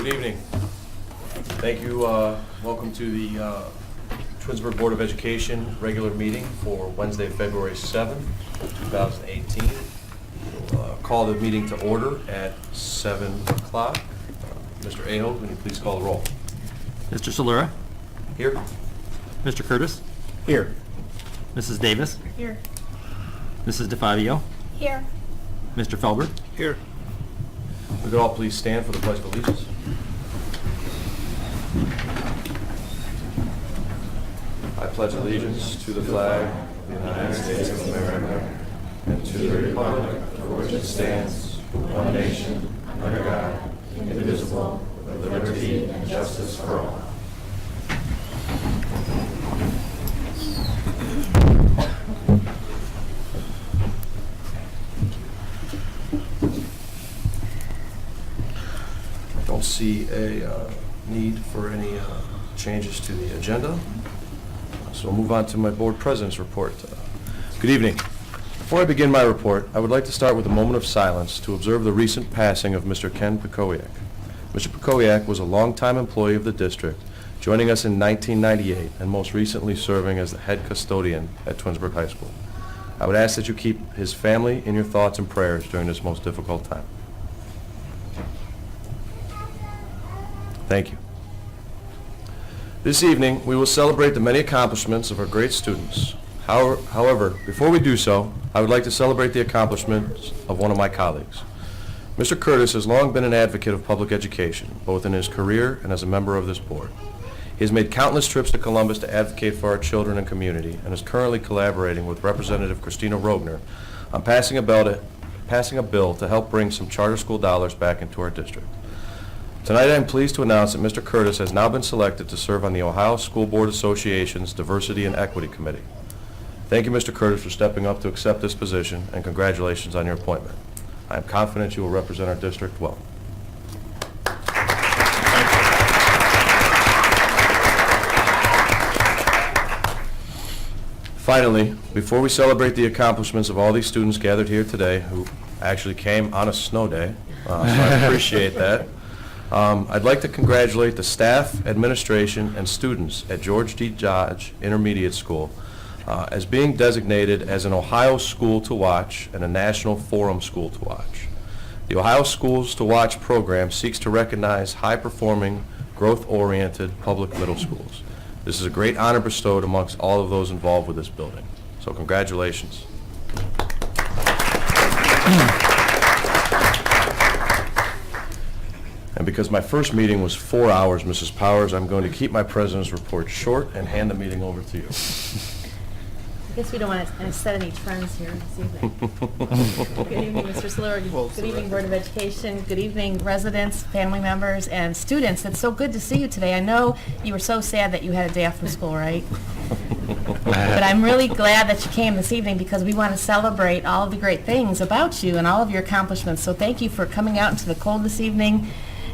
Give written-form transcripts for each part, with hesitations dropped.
Good evening. Thank you. Welcome to the Twinsburg Board of Education regular meeting for Wednesday, February 7th, 2018. We'll call the meeting to order at 7 o'clock. Mr. Aho, can you please call the roll? Mr. Solera? Here. Mr. Curtis? Here. Mrs. Davis? Here. Mrs. DeFabio? Here. Mr. Felber? Here. We could all please stand for the Pledge of Allegiance. I pledge allegiance to the flag of the United States of America and to the republic for which it stands, one nation, under God, indivisible, with liberty and justice for all. I don't see a need for any changes to the agenda. So we'll move on to my board president's report. Good evening. Before I begin my report, I would like to start with a moment of silence to observe the recent passing of Mr. Ken Pikowiak. Mr. Pikowiak was a longtime employee of the district, joining us in 1998 and most recently serving as the head custodian at Twinsburg High School. I would ask that you keep his family in your thoughts and prayers during this most difficult time. Thank you. This evening, we will celebrate the many accomplishments of our great students. However, before we do so, I would like to celebrate the accomplishments of one of my colleagues. Mr. Curtis has long been an advocate of public education, both in his career and as a member of this board. He has made countless trips to Columbus to advocate for our children and community, and is currently collaborating with Representative Christina Rogner on passing a bill to help bring some charter school dollars back into our district. Tonight I am pleased to announce that Mr. Curtis has now been selected to serve on the Ohio School Board Association's Diversity and Equity Committee. Thank you, Mr. Curtis, for stepping up to accept this position, and congratulations on your appointment. I am confident you will represent our district well. Finally, before we celebrate the accomplishments of all these students gathered here today, who actually came on a snow day, so I appreciate that, I'd like to congratulate the staff, administration, and students at George D. Dodge Intermediate School as being designated as an Ohio School to Watch and a National Forum School to Watch. The Ohio Schools to Watch program seeks to recognize high-performing, growth-oriented public middle schools. This is a great honor bestowed amongst all of those involved with this building. So congratulations. And because my first meeting was 4 hours, Mrs. Powers, I'm going to keep my president's report short and hand the meeting over to you. I guess we don't want to set any trends here this evening. Good evening, Mr. Solera. Good evening, Board of Education. Good evening, residents, family members, and students. It's so good to see you today. I know you were so sad that you had a day off from school, right? But I'm really glad that you came this evening because we want to celebrate all of the great things about you and all of your accomplishments. So thank you for coming out into the cold this evening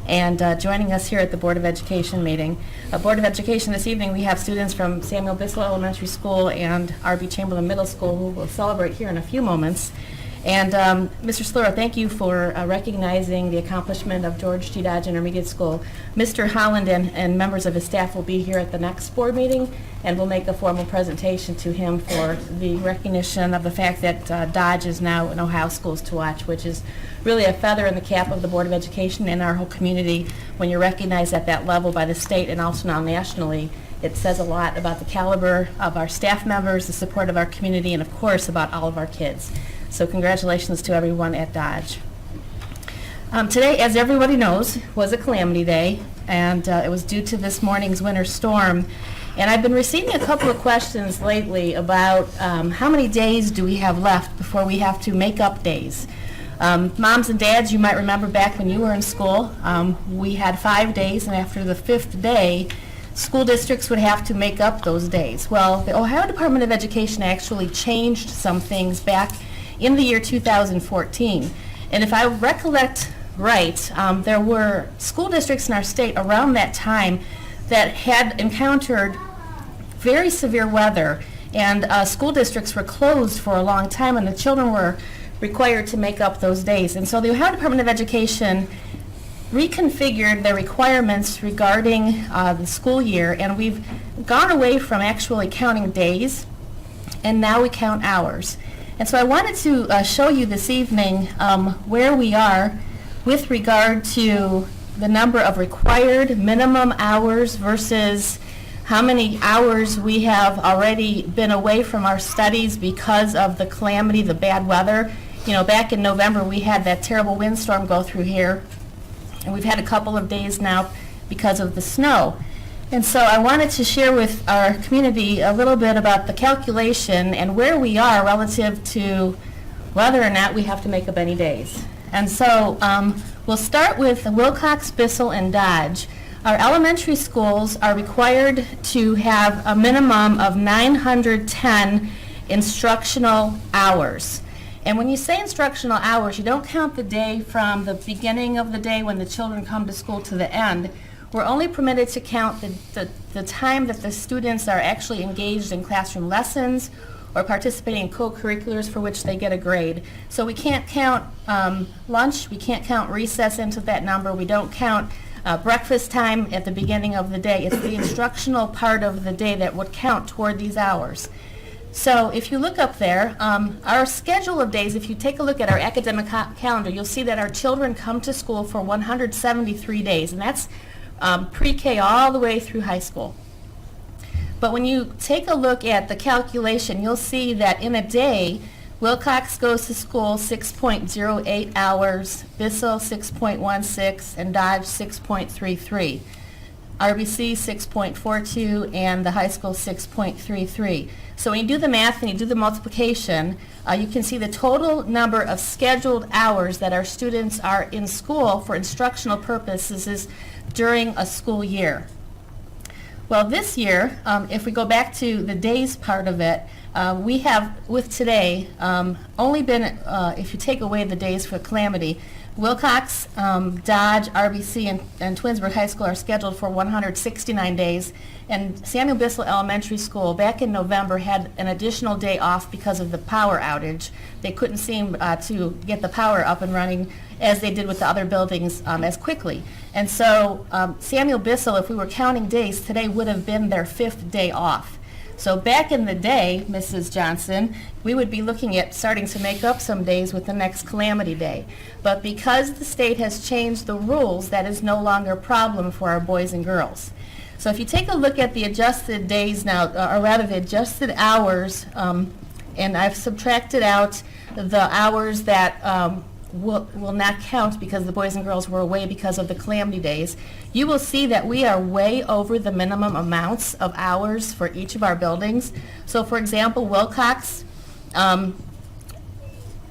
and joining us here at the Board of Education meeting. Board of Education this evening, we have students from Samuel Bissell Elementary School and R.B. Chamberlain Middle School who will celebrate here in a few moments. And Mr. Solera, thank you for recognizing the accomplishment of George G. Dodge Intermediate School. Mr. Holland and members of his staff will be here at the next board meeting, and we'll make a formal presentation to him for the recognition of the fact that Dodge is now an Ohio Schools to Watch, which is really a feather in the cap of the Board of Education and our whole community. When you're recognized at that level by the state and also now nationally, it says a lot about the caliber of our staff members, the support of our community, and of course about all of our kids. So congratulations to everyone at Dodge. Today, as everybody knows, was a calamity day, and it was due to this morning's winter storm. And I've been receiving a couple of questions lately about how many days do we have left before we have to make up days. Moms and dads, you might remember back when you were in school, we had 5 days, and after the 5th day, school districts would have to make up those days. Well, the Ohio Department of Education actually changed some things back in the year 2014. And if I recollect right, there were school districts in our state around that time that had encountered very severe weather, and school districts were closed for a long time, and the children were required to make up those days. And so the Ohio Department of Education reconfigured the requirements regarding the school year, and we've gone away from actually counting days, and now we count hours. And so I wanted to show you this evening where we are with regard to the number of required minimum hours versus how many hours we have already been away from our studies because of the calamity, the bad weather. You know, back in November we had that terrible windstorm go through here, and we've had a couple of days now because of the snow. And so I wanted to share with our community a little bit about the calculation and where we are relative to whether or not we have to make up any days. And so we'll start with Wilcox, Bissell, and Dodge. Our elementary schools are required to have a minimum of 910 instructional hours. And when you say instructional hours, you don't count the day from the beginning of the day when the children come to school to the end. We're only permitted to count the time that the students are actually engaged in classroom lessons or participating in co-curriculars for which they get a grade. So we can't count lunch, we can't count recess into that number, we don't count breakfast time at the beginning of the day. It's the instructional part of the day that would count toward these hours. So if you look up there, our schedule of days, if you take a look at our academic calendar, you'll see that our children come to school for 173 days, and that's pre-K all the way through high school. But when you take a look at the calculation, you'll see that in a day, Wilcox goes to school 6.08 hours, Bissell 6.16, and Dodge 6.33. RBC 6.42, and the high school 6.33. So when you do the math and you do the multiplication, you can see the total number of scheduled hours that our students are in school for instructional purposes is during a school year. Well, this year, if we go back to the days part of it, we have, with today, only been, if you take away the days for calamity, Wilcox, Dodge, RBC, and Twinsburg High School are scheduled for 169 days, and Samuel Bissell Elementary School back in November had an additional day off because of the power outage. They couldn't seem to get the power up and running as they did with the other buildings as quickly. And so Samuel Bissell, if we were counting days, today would have been their 5th day off. So back in the day, Mrs. Johnson, we would be looking at starting to make up some days with the next calamity day. But because the state has changed the rules, that is no longer a problem for our boys and girls. So if you take a look at the adjusted days now, or rather the adjusted hours, and I've subtracted out the hours that will not count because the boys and girls were away because of the calamity days, you will see that we are way over the minimum amounts of hours for each of our buildings. So for example, Wilcox,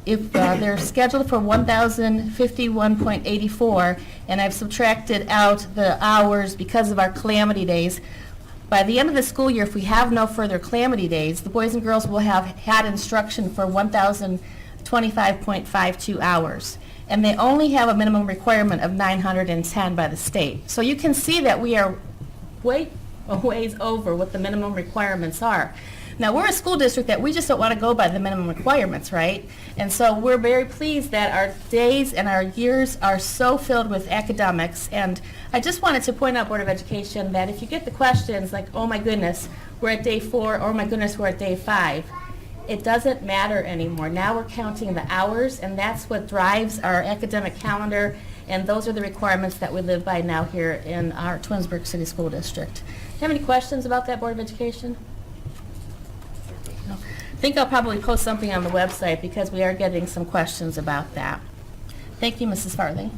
if they're scheduled for 1,051.84, and I've subtracted out the hours because of our calamity days, by the end of the school year, if we have no further calamity days, the boys and girls will have had instruction for 1,025.52 hours. And they only have a minimum requirement of 910 by the state. So you can see that we are way a ways over what the minimum requirements are. Now, we're a school district that we just don't want to go by the minimum requirements, right? And so we're very pleased that our days and our years are so filled with academics. And I just wanted to point out, Board of Education, that if you get the questions like, oh my goodness, we're at day 4, or oh my goodness, we're at day 5, it doesn't matter anymore. Now we're counting the hours, and that's what drives our academic calendar, and those are the requirements that we live by now here in our Twinsburg City School District. Do you have any questions about that, Board of Education? No. I think I'll probably post something on the website because we are getting some questions about that. Thank you, Mrs. Farley.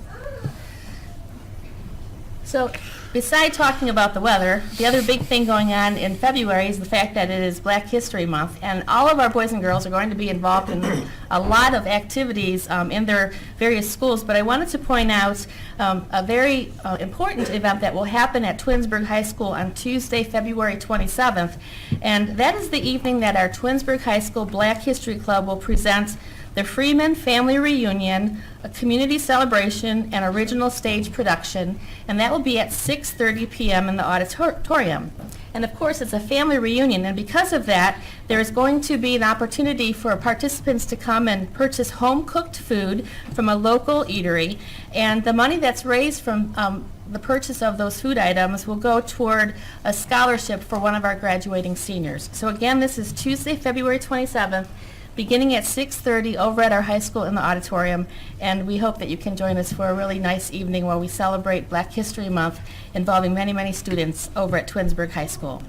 So, besides talking about the weather, the other big thing going on in February is the fact that it is Black History Month, and all of our boys and girls are going to be involved in a lot of activities in their various schools, but I wanted to point out a very important event that will happen at Twinsburg High School on Tuesday, February 27th, and that is the evening that our Twinsburg High School Black History Club will present the Freeman Family Reunion, a community celebration, and original stage production, and that will be at 6:30 p.m. in the auditorium. And of course, it's a family reunion, and because of that, there's going to be an opportunity for participants to come and purchase home-cooked food from a local eatery, and the money that's raised from the purchase of those food items will go toward a scholarship for one of our graduating seniors. So again, this is Tuesday, February 27th, beginning at 6:30 over at our high school in the auditorium, and we hope that you can join us for a really nice evening while we celebrate Black History Month involving many, many students over at Twinsburg High School.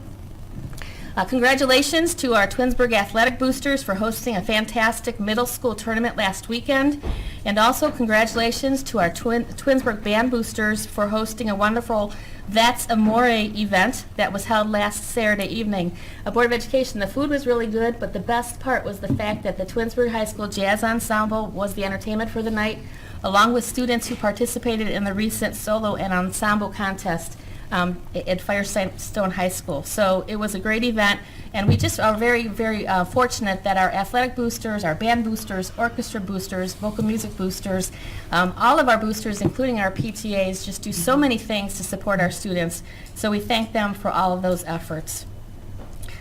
Congratulations to our Twinsburg Athletic Boosters for hosting a fantastic middle school tournament last weekend, and also congratulations to our Twinsburg Band Boosters for hosting a wonderful That's Amore event that was held last Saturday evening. Board of Education, the food was really good, but the best part was the fact that the Twinsburg High School Jazz Ensemble was the entertainment for the night, along with students who participated in the recent solo and ensemble contest at Firestone High School. So it was a great event, and we just are very, very fortunate that our athletic boosters, our band boosters, orchestra boosters, vocal music boosters, all of our boosters, including our PTAs, just do so many things to support our students. So we thank them for all of those efforts.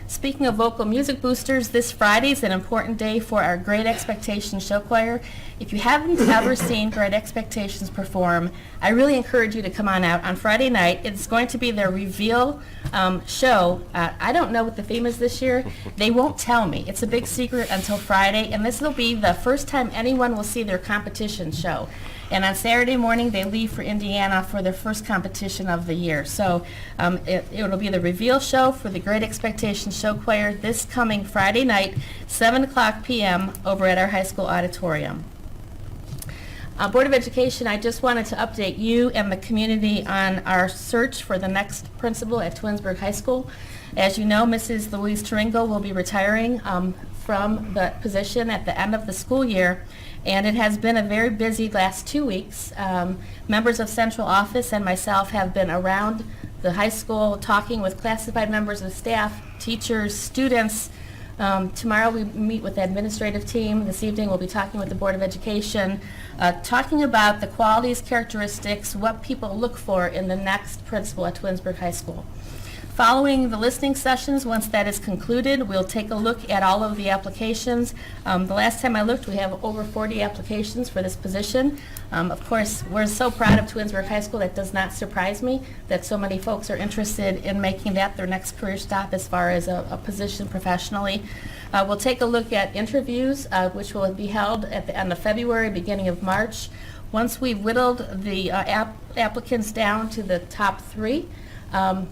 Speaking of vocal music boosters, this Friday is an important day for our Great Expectations Show Choir. If you haven't ever seen Great Expectations perform, I really encourage you to come on out on Friday night. It's going to be their reveal show. I don't know what the theme is this year. They won't tell me. It's a big secret until Friday, and this will be the first time anyone will see their competition show. And on Saturday morning, they leave for Indiana for their first competition of the year. So it'll be the reveal show for the Great Expectations Show Choir this coming Friday night, 7 o'clock p.m. over at our high school auditorium. Board of Education, I just wanted to update you and the community on our search for the next principal at Twinsburg High School. As you know, Mrs. Louise Taringo will be retiring from the position at the end of the school year, and it has been a very busy last 2 weeks. Members of Central Office and myself have been around the high school talking with classified members of staff, teachers, students. Tomorrow we meet with the administrative team. This evening we'll be talking with the Board of Education, talking about the qualities, characteristics, what people look for in the next principal at Twinsburg High School. Following the listening sessions, once that is concluded, we'll take a look at all of the applications. The last time I looked, we have over 40 applications for this position. Of course, we're so proud of Twinsburg High School. That does not surprise me that so many folks are interested in making that their next career stop as far as a position professionally. We'll take a look at interviews, which will be held at the end of February, beginning of March. Once we've whittled the applicants down to the top 3,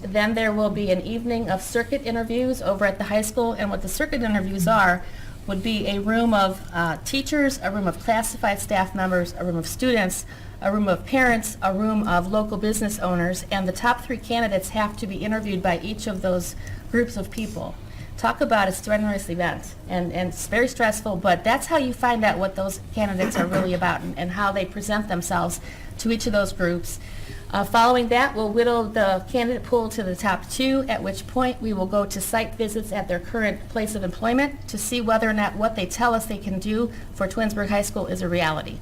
then there will be an evening of circuit interviews over at the high school, and what the circuit interviews are would be a room of teachers, a room of classified staff members, a room of students, a room of parents, a room of local business owners, and the top 3 candidates have to be interviewed by each of those groups of people. Talk about a strenuous event, and it's very stressful, but that's how you find out what those candidates are really about and how they present themselves to each of those groups. Following that, we'll whittle the candidate pool to the top 2, at which point we will go to site visits at their current place of employment to see whether or not what they tell us they can do for Twinsburg High School is a reality.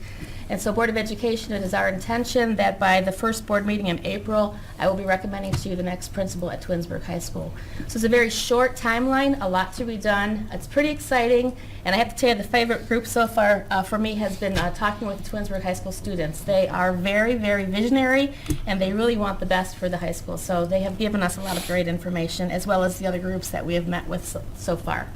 And so Board of Education, it is our intention that by the first board meeting in April, I will be recommending to you the next principal at Twinsburg High School. So it's a very short timeline, a lot to be done. It's pretty exciting, and I have to tell you the favorite group so far for me has been talking with the Twinsburg High School students. They are very, very visionary, and they really want the best for the high school. So they have given us a lot of great information, as well as the other groups that we have met with so far.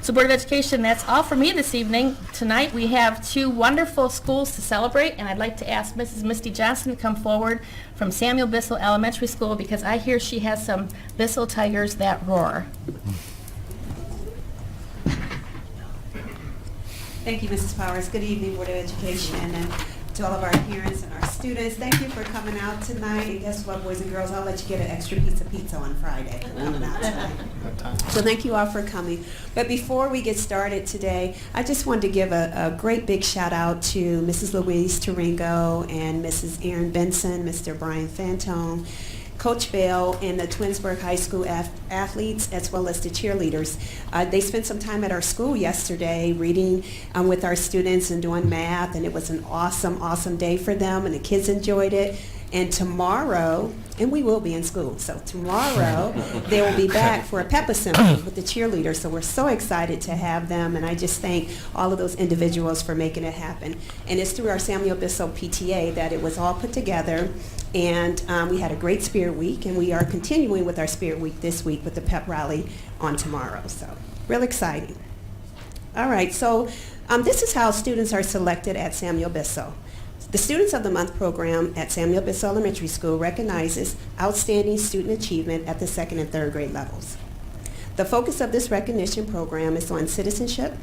So Board of Education, that's all for me this evening. Tonight we have 2 wonderful schools to celebrate, and I'd like to ask Mrs. Misty Johnson to come forward from Samuel Bissell Elementary School because I hear she has some Bissell Tigers that roar. Thank you, Mrs. Powers. Good evening, Board of Education, and to all of our parents and our students. Thank you for coming out tonight. And guess what, boys and girls? I'll let you get an extra piece of pizza on Friday for coming out tonight. So thank you all for coming. But before we get started today, I just wanted to give a great big shout out to Mrs. Louise Taringo and Mrs. Erin Benson, Mr. Brian Fantone, Coach Bell, and the Twinsburg High School athletes, as well as the cheerleaders. They spent some time at our school yesterday reading with our students and doing math, and it was an awesome, awesome day for them, and the kids enjoyed it. And tomorrow, and we will be in school, so tomorrow they will be back for a pep assembly with the cheerleaders. So we're so excited to have them, and I just thank all of those individuals for making it happen. And it's through our Samuel Bissell PTA that it was all put together, and we had a great Spirit Week, and we are continuing with our Spirit Week this week with the pep rally on tomorrow. So real exciting. All right, so this is how students are selected at Samuel Bissell. The Students of the Month program at Samuel Bissell Elementary School recognizes outstanding student achievement at the 2nd and 3rd grade levels. The focus of this recognition program is on citizenship,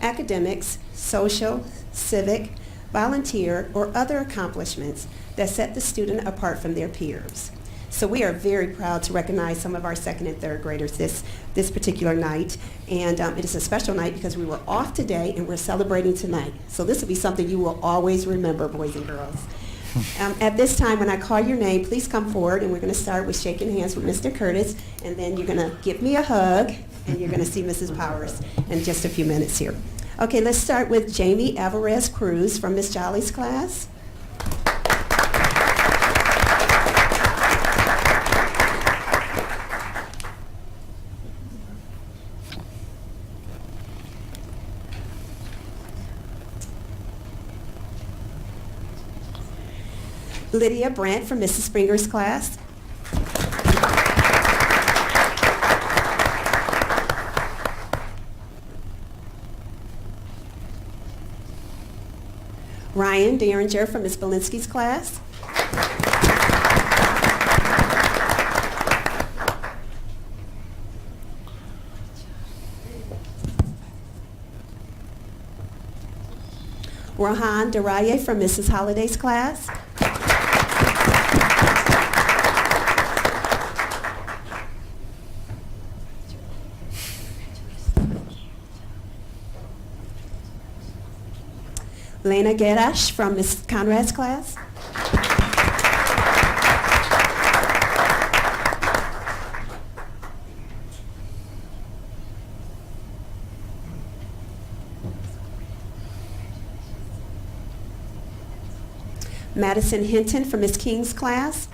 academics, social, civic, volunteer, or other accomplishments that set the student apart from their peers. So we are very proud to recognize some of our 2nd and 3rd graders this particular night. And it is a special night because we were off today and we're celebrating tonight. So this will be something you will always remember, boys and girls. At this time, when I call your name, please come forward, and we're going to start with shaking hands with Mr. Curtis, and then you're going to give me a hug, and you're going to see Mrs. Powers in just a few minutes here. Okay, let's start with Jamie Alvarez Cruz from Miss Jolly's class. Lydia Brandt from Mrs. Springer's class. Ryan Derringer from Ms. Belinsky's class. Rohan Daraye from Mrs. Holliday's class. Lena Gerash from Ms. Conrad's class. Madison Hinton from Ms. King's class.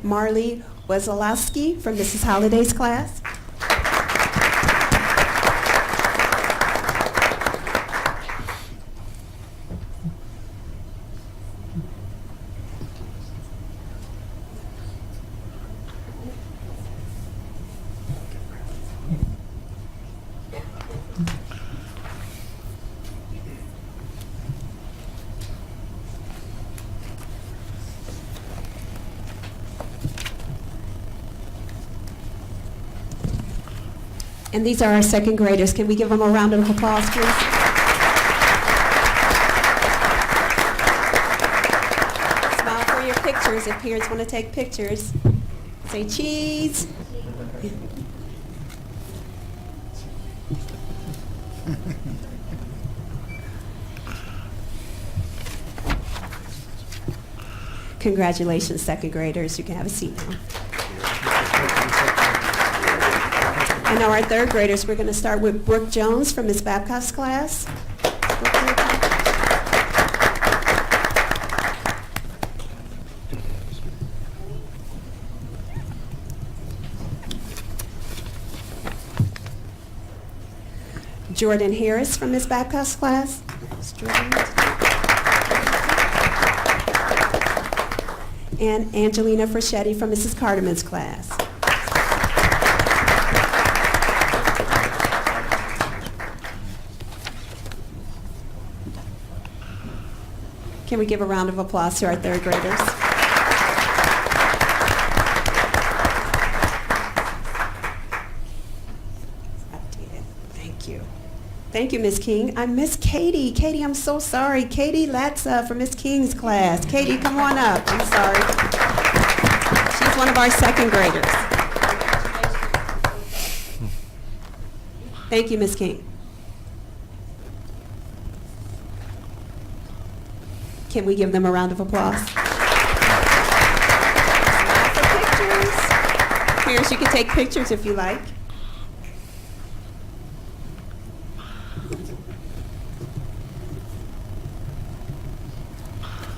Marley Wazalowski from Mrs. Holliday's class. And these are our 2nd graders. Can we give them a round of applause, please? Smile for your pictures if parents want to take pictures. Say cheese. Congratulations, 2nd graders. You can have a seat now. And now our 3rd graders, we're going to start with Brooke Jones from Ms. Babcock's class. Jordan Harris from Ms. Babcock's class. And Angelina Fraschetti from Mrs. Carterman's class. Can we give a round of applause to our 3rd graders? Thank you. Thank you, Ms. King. I'm Miss Katie. Katie, I'm so sorry. Katie Latza from Ms. King's class. Katie, come on up. I'm sorry. She's one of our 2nd graders. Thank you, Ms. King. Can we give them a round of applause? For pictures. Parents, you can take pictures if you like.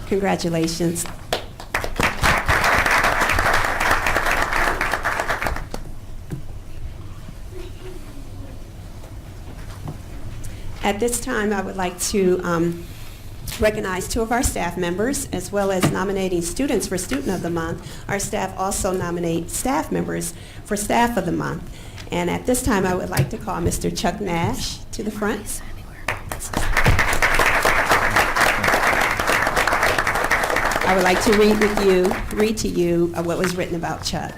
Congratulations. At this time, I would like to recognize two of our staff members, as well as nominating students for Student of the Month. Our staff also nominate staff members for Staff of the Month. And at this time, I would like to call Mr. Chuck Nash to the front. I would like to read to you what was written about Chuck.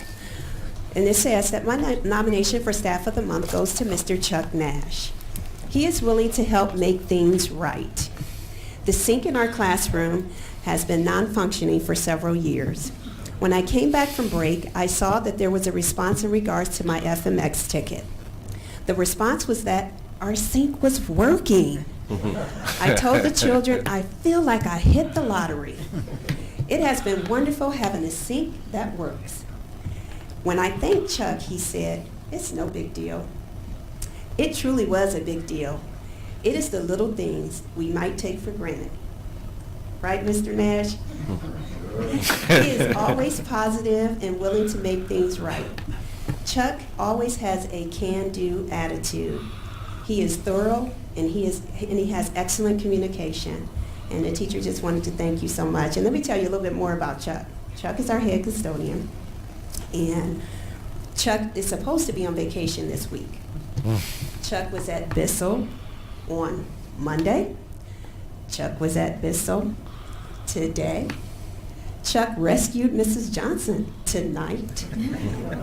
And it says that my nomination for Staff of the Month goes to Mr. Chuck Nash. He is willing to help make things right. The sink in our classroom has been non-functioning for several years. When I came back from break, I saw that there was a response in regards to my FMX ticket. The response was that our sink was working. I told the children, I feel like I hit the lottery. It has been wonderful having a sink that works. When I thanked Chuck, he said, it's no big deal. It truly was a big deal. It is the little things we might take for granted. Right, Mr. Nash? He is always positive and willing to make things right. Chuck always has a can-do attitude. He is thorough and he has excellent communication. And the teacher just wanted to thank you so much. And let me tell you a little bit more about Chuck. Chuck is our head custodian. And Chuck is supposed to be on vacation this week. Chuck was at Bissell on Monday. Chuck was at Bissell today. Chuck rescued Mrs. Johnson tonight.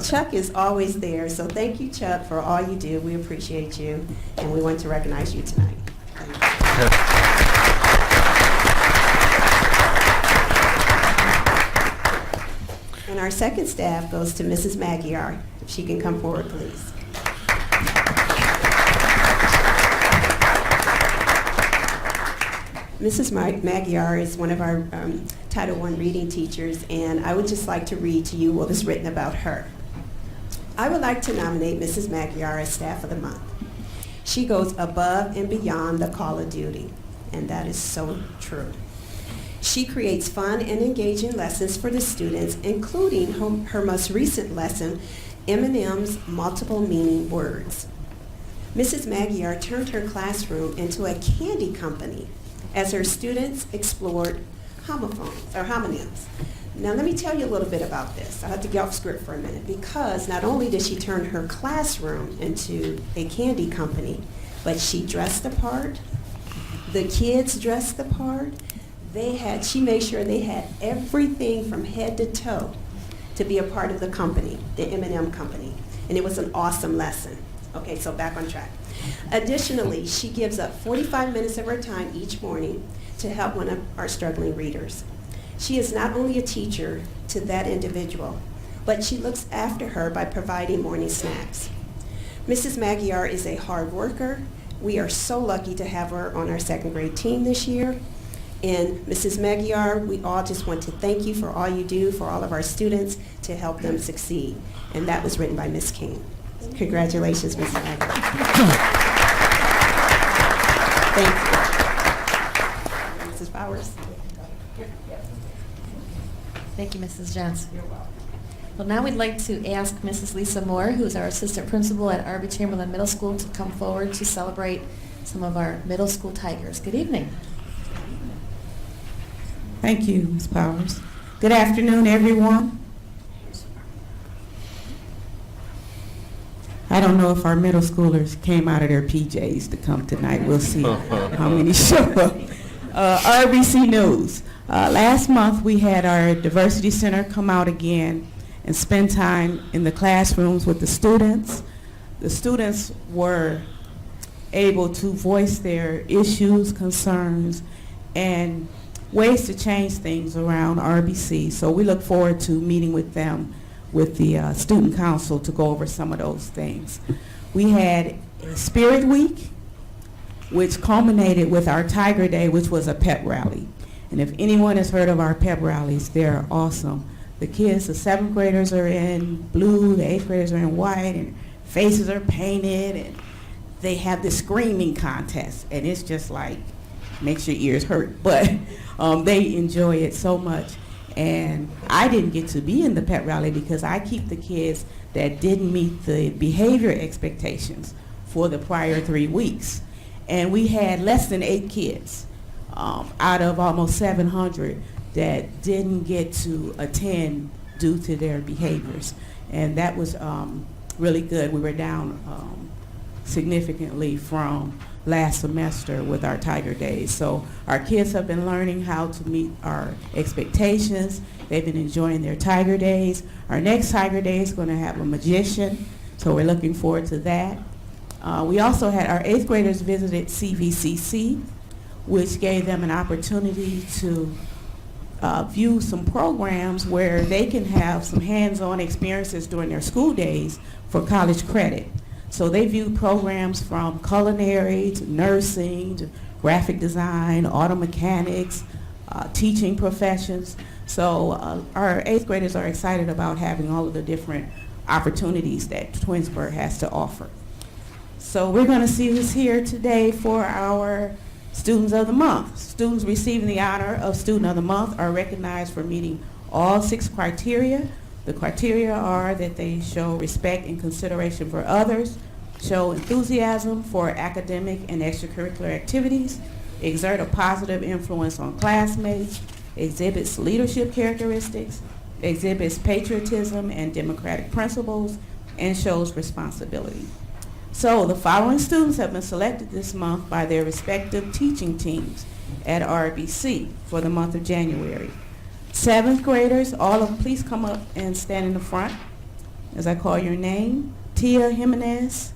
Chuck is always there, so thank you, Chuck, for all you do. We appreciate you, and we want to recognize you tonight. And our second staff goes to Mrs. Magyar. If she can come forward, please. Mrs. Magyar is one of our Title I reading teachers, and I would just like to read to you what was written about her. I would like to nominate Mrs. Magyar as Staff of the Month. She goes above and beyond the call of duty, and that is so true. She creates fun and engaging lessons for the students, including her most recent lesson, M&M's Multiple Meaning Words. Mrs. Magyar turned her classroom into a candy company as her students explored homonyms. Now let me tell you a little bit about this. I have to get off script for a minute, because not only did she turn her classroom into a candy company, but she dressed the part, the kids dressed the part. She made sure they had everything from head to toe to be a part of the company, the M&M company. And it was an awesome lesson. Okay, so back on track. Additionally, she gives up 45 minutes of her time each morning to help one of our struggling readers. She is not only a teacher to that individual, but she looks after her by providing morning snacks. Mrs. Magyar is a hard worker. We are so lucky to have her on our second grade team this year. And Mrs. Magyar, we all just want to thank you for all you do for all of our students to help them succeed. And that was written by Ms. King. Congratulations, Mrs. Magyar. Thank you. Mrs. Bowers. Thank you, Mrs. Johnson. Well, now we'd like to ask Mrs. Lisa Moore, who's our assistant principal at R.B. Chamberlain Middle School, to come forward to celebrate some of our middle school Tigers. Good evening. Thank you, Ms. Powers. Good afternoon, everyone. I don't know if our middle schoolers came out of their PJs to come tonight. We'll see how many show up. RBC News. Last month we had our Diversity Center come out again and spend time in the classrooms with the students. The students were able to voice their issues, concerns, and ways to change things around RBC. So we look forward to meeting with them, with the Student Council, to go over some of those things. We had a Spirit Week, which culminated with our Tiger Day, which was a pep rally. And if anyone has heard of our pep rallies, they're awesome. The kids, the 7th graders are in blue, the 8th graders are in white, and faces are painted, and they have the screaming contest. And it's just like, makes your ears hurt, but they enjoy it so much. And I didn't get to be in the pep rally because I keep the kids that didn't meet the behavior expectations for the prior 3 weeks. And we had less than 8 kids out of almost 700 that didn't get to attend due to their behaviors. And that was really good. We were down significantly from last semester with our Tiger Days. So our kids have been learning how to meet our expectations. They've been enjoying their Tiger Days. Our next Tiger Day is going to have a magician, so we're looking forward to that. We also had our 8th graders visited CVCC, which gave them an opportunity to view some programs where they can have some hands-on experiences during their school days for college credit. So they viewed programs from culinary to nursing to graphic design, auto mechanics, teaching professions. So our 8th graders are excited about having all of the different opportunities that Twinsburg has to offer. So we're going to see who's here today for our Students of the Month. Students receiving the honor of Student of the Month are recognized for meeting all 6 criteria. The criteria are that they show respect and consideration for others, show enthusiasm for academic and extracurricular activities, exert a positive influence on classmates, exhibits leadership characteristics, exhibits patriotism and democratic principles, and shows responsibility. So the following students have been selected this month by their respective teaching teams at RBC for the month of January. 7th graders, all of them, please come up and stand in the front as I call your name. Tia Jimenez.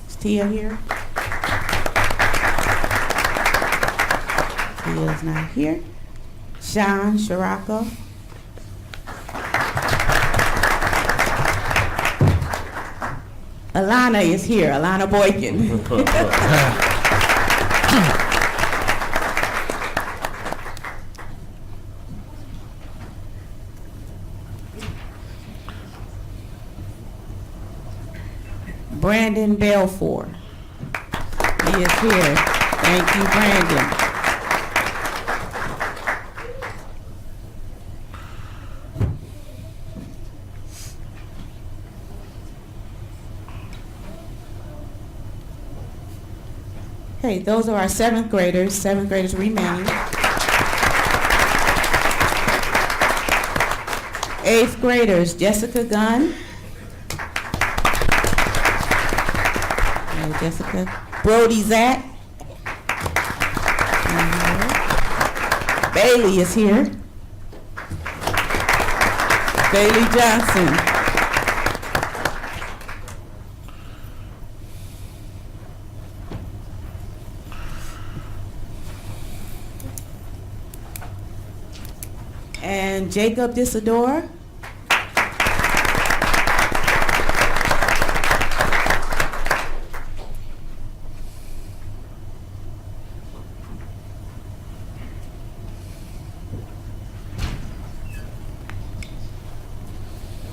Is Tia here? Tia is not here. Sean Sharaka. Alana is here, Alana Boykin. Brandon Belfort. He is here. Thank you, Brandon. Okay, those are our 7th graders. 7th graders remain. 8th graders, Jessica Gunn. Hello, Jessica. Brody Zach. Bailey is here. Bailey Johnson. And Jacob Disadora.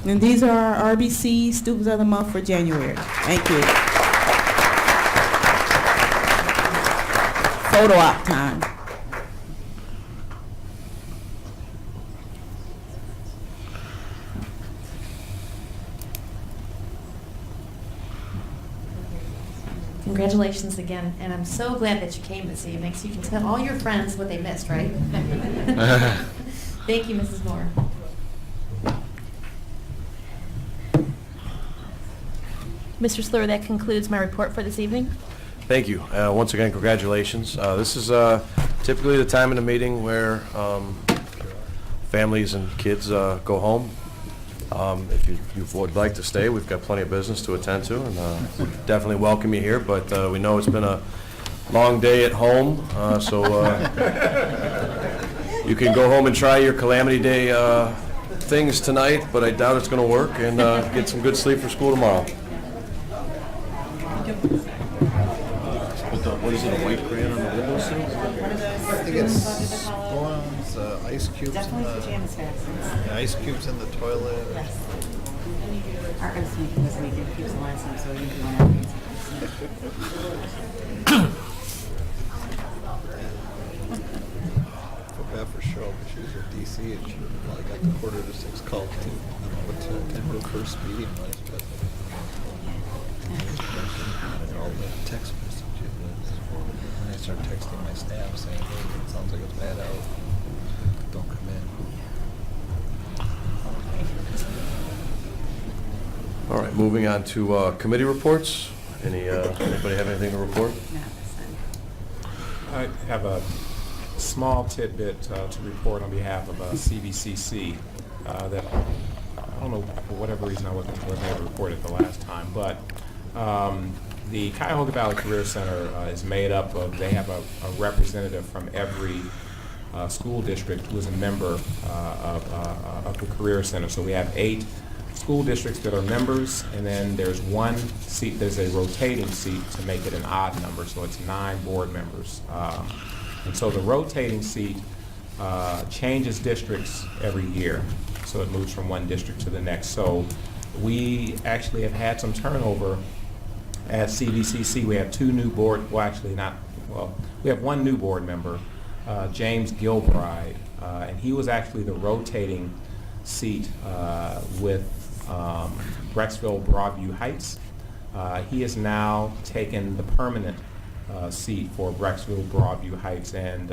And these are our RBC Students of the Month for January. Thank you. Photo op time. Congratulations again, and I'm so glad that you came this evening, so you can tell all your friends what they missed, right? Thank you, Mrs. Moore. Mr. Slur, that concludes my report for this evening. Thank you. Once again, congratulations. This is typically the time in the meeting where families and kids go home. If you would like to stay, we've got plenty of business to attend to, and we definitely welcome you here, but we know it's been a long day at home, so you can go home and try your Calamity Day things tonight, but I doubt it's going to work, and get some good sleep for school tomorrow. What is it, a white crayon on the windowsill? I think it's forms, ice cubes. Definitely pajamas vaccines. Ice cubes in the toilet. Yes. Our ice maker doesn't make it keeps the lines, so you do want to. see it. Like at the 5:45 call to what time the first meeting was, but and all the text messages. When I start texting my staff saying, "Hey, it sounds like it's bad out. Don't come in." All right, moving on to committee reports. Anybody have anything to report? I have a small tidbit to report on behalf of CVCC that I don't know, for whatever reason I wasn't able to report it the last time, but the Cuyahoga Valley Career Center is made up of, they have a representative from every school district who is a member of the Career Center. So we have 8 school districts that are members, and then there's one seat, there's a rotating seat to make it an odd number, so it's 9 board members. And so the rotating seat changes districts every year, so it moves from one district to the next. So we actually have had some turnover at CVCC. We have 2 new board, well actually not, well, we have 1 new board member, James Gilbride, and he was actually the rotating seat with Brecksville Broadview Heights. He has now taken the permanent seat for Brecksville Broadview Heights, and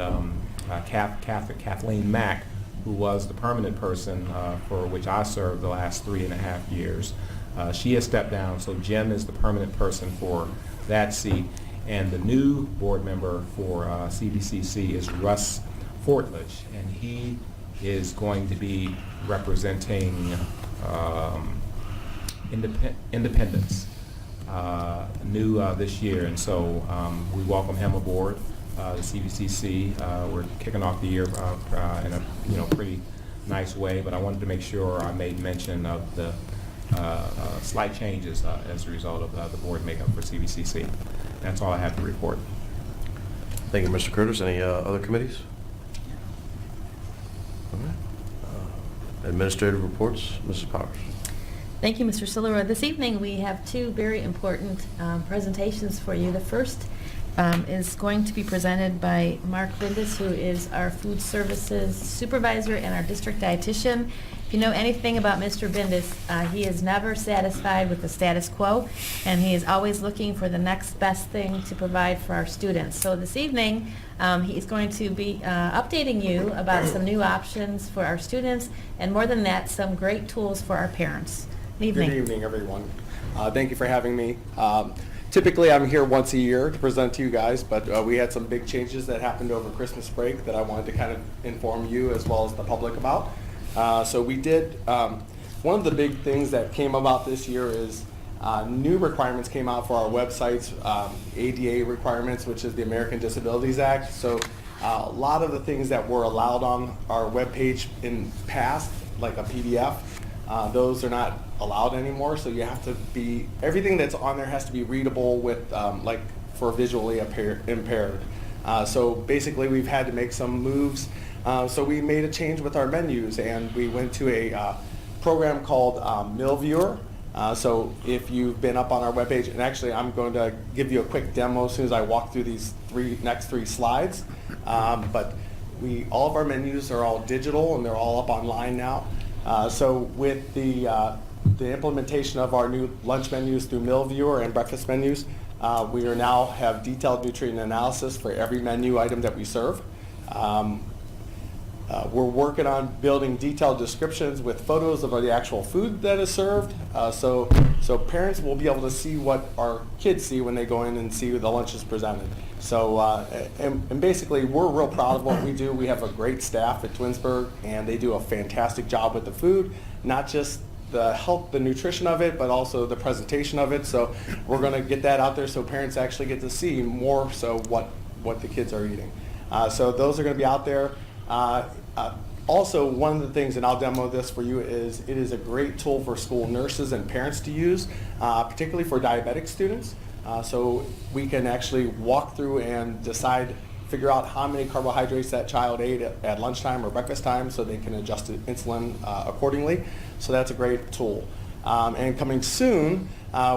Kathleen Mack, who was the permanent person for which I served the last 3.5 years, she has stepped down, so Jim is the permanent person for that seat, and the new board member for CVCC is Russ Fortledge, and he is going to be representing independence new this year, and so we welcome him aboard the CVCC. We're kicking off the year in a pretty nice way, but I wanted to make sure I made mention of the slight changes as a result of the board makeup for CVCC. That's all I have to report. Thank you, Mr. Curtis. Any other committees? All right. Administrative reports, Mrs. Powers. Thank you, Mr. Solera. This evening, we have 2 very important presentations for you. The first is going to be presented by Mark Bindus, who is our food services supervisor and our district dietitian. If you know anything about Mr. Bindus, he is never satisfied with the status quo, and he is always looking for the next best thing to provide for our students. So this evening, he's going to be updating you about some new options for our students, and more than that, some great tools for our parents. Good evening. Good evening, everyone. Thank you for having me. Typically, I'm here once a year to present to you guys, but we had some big changes that happened over Christmas break that I wanted to kind of inform you as well as the public about. So we did, one of the big things that came about this year is new requirements came out for our websites, ADA requirements, which is the American Disabilities Act. So a lot of the things that were allowed on our webpage in past, like a PDF, those are not allowed anymore, so you have to be, everything that's on there has to be readable with, like for visually impaired. So basically we've had to make some moves. So we made a change with our menus, and we went to a program called Meal Viewer. So if you've been up on our webpage, and actually I'm going to give you a quick demo as soon as I walk through these next three slides. But all of our menus are all digital, and they're all up online now. So with the implementation of our new lunch menus through Meal Viewer and breakfast menus, we are now have detailed nutrient analysis for every menu item that we serve. We're working on building detailed descriptions with photos of the actual food that is served, so parents will be able to see what our kids see when they go in and see the lunch is presented. So, and basically, we're real proud of what we do. We have a great staff at Twinsburg, and they do a fantastic job with the food, not just the health, the nutrition of it, but also the presentation of it. So we're going to get that out there so parents actually get to see more so what the kids are eating. So those are going to be out there. Also, one of the things, and I'll demo this for you, is it is a great tool for school nurses and parents to use, particularly for diabetic students. So we can actually walk through and figure out how many carbohydrates that child ate at lunchtime or breakfast time, so they can adjust insulin accordingly. So that's a great tool. And coming soon,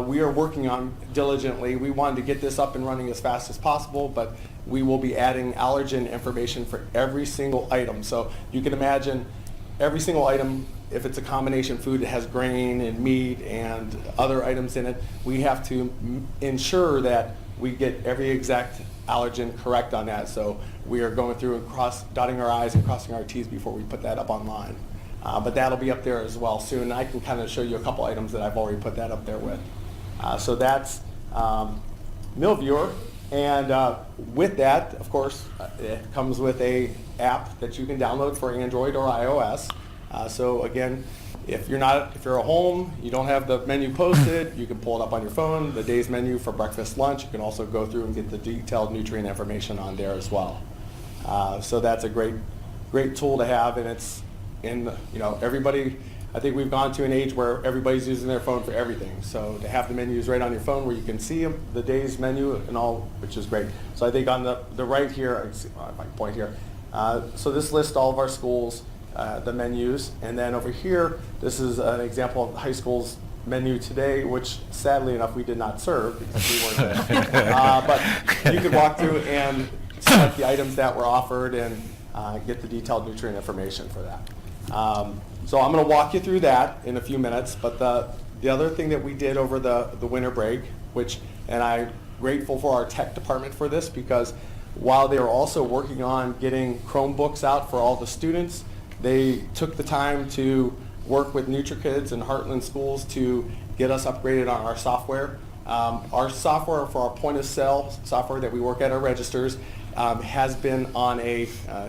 we are working on diligently. We wanted to get this up and running as fast as possible, but we will be adding allergen information for every single item. So you can imagine every single item, if it's a combination food that has grain and meat and other items in it, we have to ensure that we get every exact allergen correct on that. So we are going through and dotting our I's and crossing our T's before we put that up online. But that'll be up there as well soon. I can kind of show you a couple items that I've already put that up there with. So that's Meal Viewer. And with that, of course, it comes with a app that you can download for Android or iOS. So again, if you're at home, you don't have the menu posted, you can pull it up on your phone, the day's menu for breakfast, lunch. You can also go through and get the detailed nutrient information on there as well. So that's a great tool to have, and it's everybody. I think we've gone to an age where everybody's using their phone for everything. So to have the menus right on your phone where you can see the day's menu and all, which is great. So I think on the right here, if I can point here, so this lists all of our schools, the menus, and then over here, this is an example of the high school's menu today, which sadly enough we did not serve because we weren't there. But you could walk through and select the items that were offered and get the detailed nutrient information for that. So I'm going to walk you through that in a few minutes, but the other thing that we did over the winter break, and I'm grateful for our tech department for this, because while they were also working on getting Chromebooks out for all the students, they took the time to work with NutriKids and Heartland Schools to get us upgraded on our software. Our software for our point of sale software that we work at our registers has been on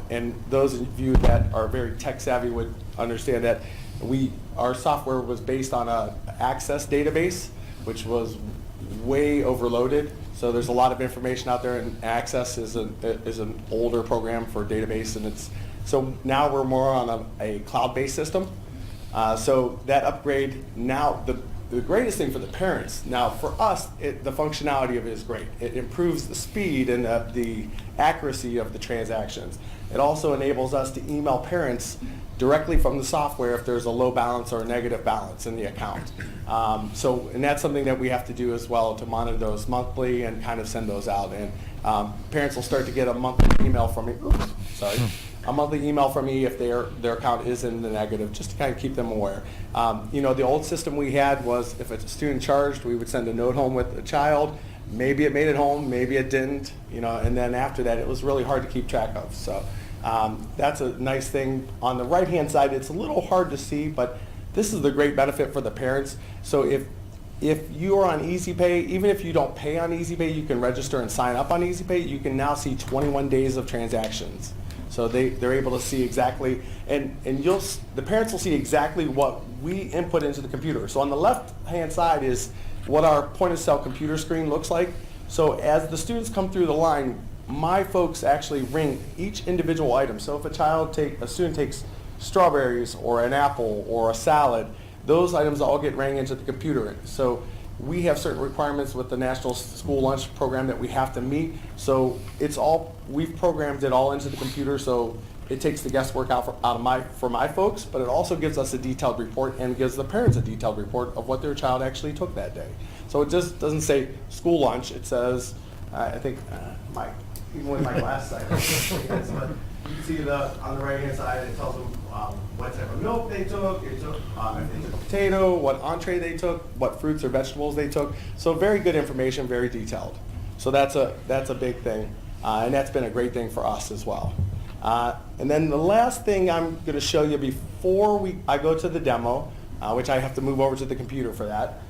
and those of you that are very tech savvy would understand that our software was based on a Access database, which was way overloaded. So there's a lot of information out there, and Access is an older program for database, and so now we're more on a cloud-based system. So that upgrade now, the greatest thing for the parents, now for us, the functionality of it is great. It improves the speed and the accuracy of the transactions. It also enables us to email parents directly from the software if there's a low balance or a negative balance in the account. And that's something that we have to do as well, to monitor those monthly and kind of send those out. And parents will start to get a monthly email from me. A monthly email from me if their account is in the negative, just to kind of keep them aware. The old system we had was if a student charged, we would send a note home with a child. Maybe it made it home, maybe it didn't, and then after that it was really hard to keep track of. So that's a nice thing. On the right-hand side, it's a little hard to see, but this is the great benefit for the parents. So if you are on EasyPay, even if you don't pay on EasyPay, you can register and sign up on EasyPay. You can now see 21 days of transactions. So they're able to see exactly, and the parents will see exactly what we input into the computer. So on the left-hand side is what our point-of-sale computer screen looks like. So as the students come through the line, my folks actually ring each individual item. So if a student takes strawberries or an apple or a salad, those items all get rang into the computer. So we have certain requirements with the National School Lunch Program that we have to meet. So we've programmed it all into the computer, so it takes the guesswork out for my folks, but it also gives us a detailed report and gives the parents a detailed report of what their child actually took that day. So it just doesn't say school lunch. It says, I think, even with my glasses, I don't think it is, but you can see on the right-hand side, it tells them what type of milk they took, if they took a potato, what entree they took, what fruits or vegetables they took. So very good information, very detailed. So that's a big thing, and that's been a great thing for us as well. And then the last thing I'm going to show you before I go to the demo, which I have to move over to the computer for that,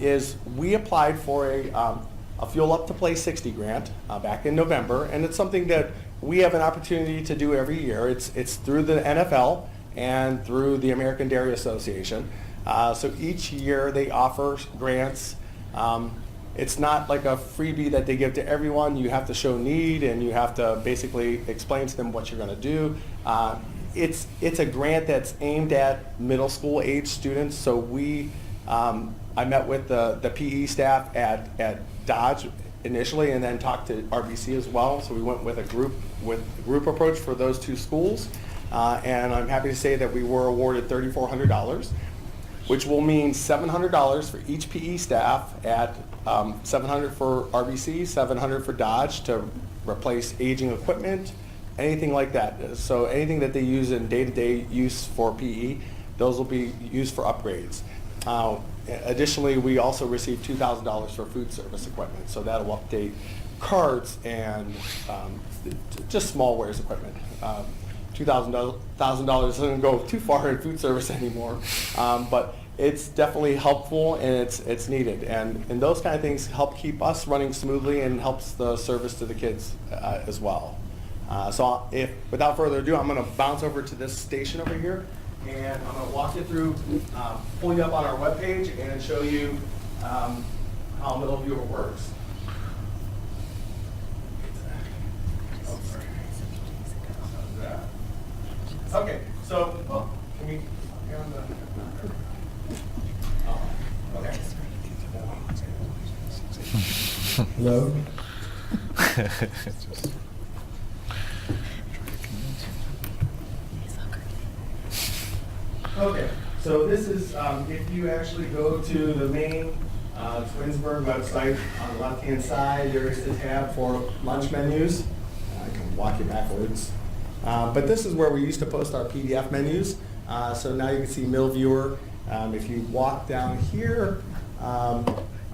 is we applied for a Fuel Up to Play 60 grant back in November, and it's something that we have an opportunity to do every year. It's through the NFL and through the American Dairy Association. So each year they offer grants. It's not like a freebie that they give to everyone. You have to show need, and you have to basically explain to them what you're going to do. It's a grant that's aimed at middle school age students. So I met with the PE staff at Dodge initially, and then talked to RBC as well. So we went with a group approach for those two schools, and I'm happy to say that we were awarded $3,400, which will mean $700 for each PE staff at $700 for RBC, $700 for Dodge to replace aging equipment, anything like that. So anything that they use in day-to-day use for PE, those will be used for upgrades. Additionally, we also received $2,000 for food service equipment, so that'll update carts and just small wares equipment. $2,000 doesn't go too far in food service anymore, but it's definitely helpful and it's needed. And those kind of things help keep us running smoothly and helps the service to the kids as well. So without further ado, I'm going to bounce over to this station over here, and I'm going to walk you through, pull you up on our webpage and show you how Middle Viewer works. Okay, so, can we, here on the, okay. Hello? Okay, so this is, if you actually go to the main Twinsburg website, on the left-hand side, there is the tab for lunch menus. I can walk you backwards. But this is where we used to post our PDF menus. So now you can see Middle Viewer. If you walk down here, our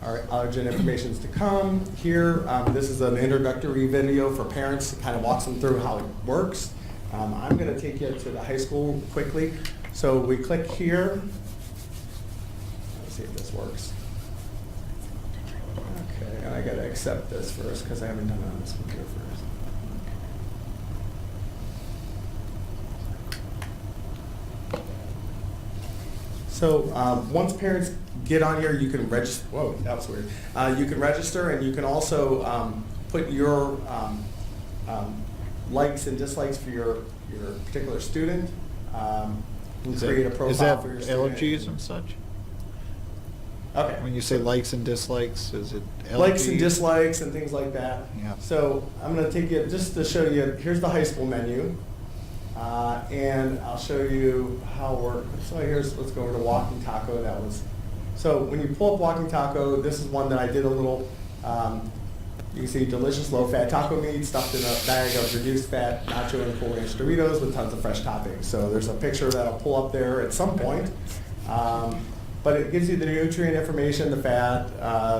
allergen information is to come. Here, this is an introductory video for parents. It kind of walks them through how it works. I'm going to take you to the high school quickly. So we click here. Let's see if this works. Okay, and I got to accept this first because I haven't done it on this computer first. So once parents get on here, you can register. Whoa, that was weird. You can register, and you can also put your likes and dislikes for your particular student. Create a profile for your student. allergies and such? Okay. When you say likes and dislikes, is it allergies? Likes and dislikes and things like that. Yeah. So I'm going to take you just to show you. Here's the high school menu. And I'll show you how it works. So let's go over to Walking Taco. So when you pull up Walking Taco, this is one that I did a little, you can see delicious low-fat taco meat stuffed in a bag of reduced fat nacho and Cool Ranch Doritos with tons of fresh toppings. So there's a picture that I'll pull up there at some point. But it gives you the nutrient information, the fat,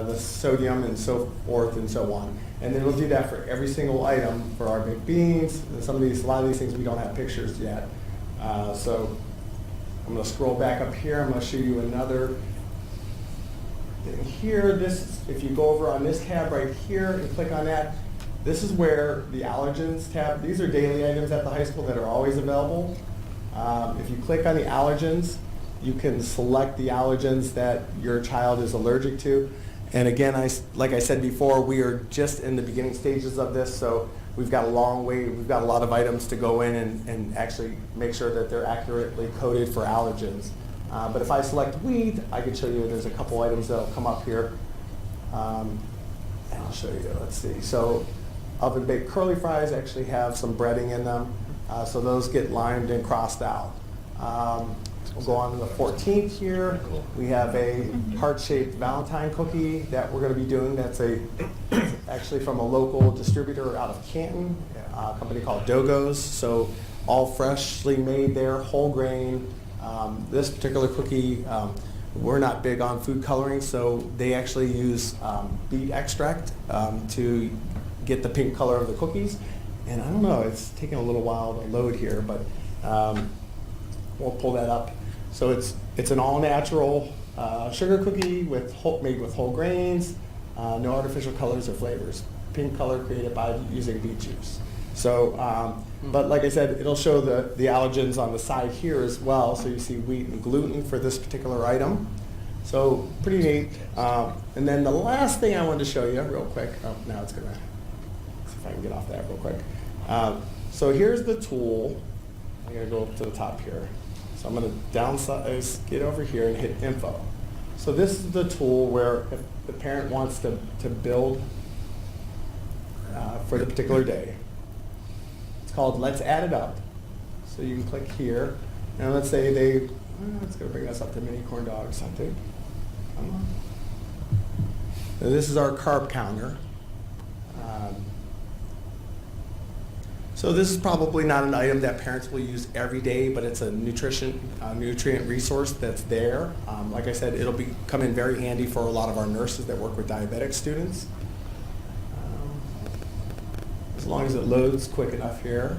the sodium, and so forth and so on. And then we'll do that for every single item for our baked beans. And a lot of these things we don't have pictures yet. So I'm going to scroll back up here. I'm going to show you another thing here. If you go over on this tab right here and click on that, this is where the allergens tab. These are daily items at the high school that are always available. If you click on the allergens, you can select the allergens that your child is allergic to. And again, like I said before, we are just in the beginning stages of this, so we've got a long way, we've got a lot of items to go in and actually make sure that they're accurately coded for allergens. But if I select wheat, I can show you there's a couple items that'll come up here. And I'll show you, let's see. So oven baked curly fries actually have some breading in them, so those get limed and crossed out. We'll go on to the 14th here. We have a heart-shaped Valentine cookie that we're going to be doing. That's actually from a local distributor out of Canton, a company called Dogo's. So all freshly made there, whole grain. This particular cookie, we're not big on food coloring, so they actually use beet extract to get the pink color of the cookies. And I don't know, it's taking a little while to load here, but we'll pull that up. So it's an all-natural sugar cookie made with whole grains, no artificial colors or flavors. Pink color created by using beet juice. So, but like I said, it'll show the allergens on the side here as well. So you see wheat and gluten for this particular item. So pretty neat. And then the last thing I wanted to show you real quick. Oh, now it's gonna, see if I can get off that real quick. So here's the tool. I'm gonna go up to the top here. So I'm going to downsize, get over here and hit info. So this is the tool where if the parent wants to build for the particular day. It's called Let's Add It Up. So you can click here. And let's say it's going to bring us up to mini corn dogs, I think. Come on. Now this is our carb counter. So this is probably not an item that parents will use every day, but it's a nutrient resource that's there. Like I said, it'll come in very handy for a lot of our nurses that work with diabetic students. As long as it loads quick enough here.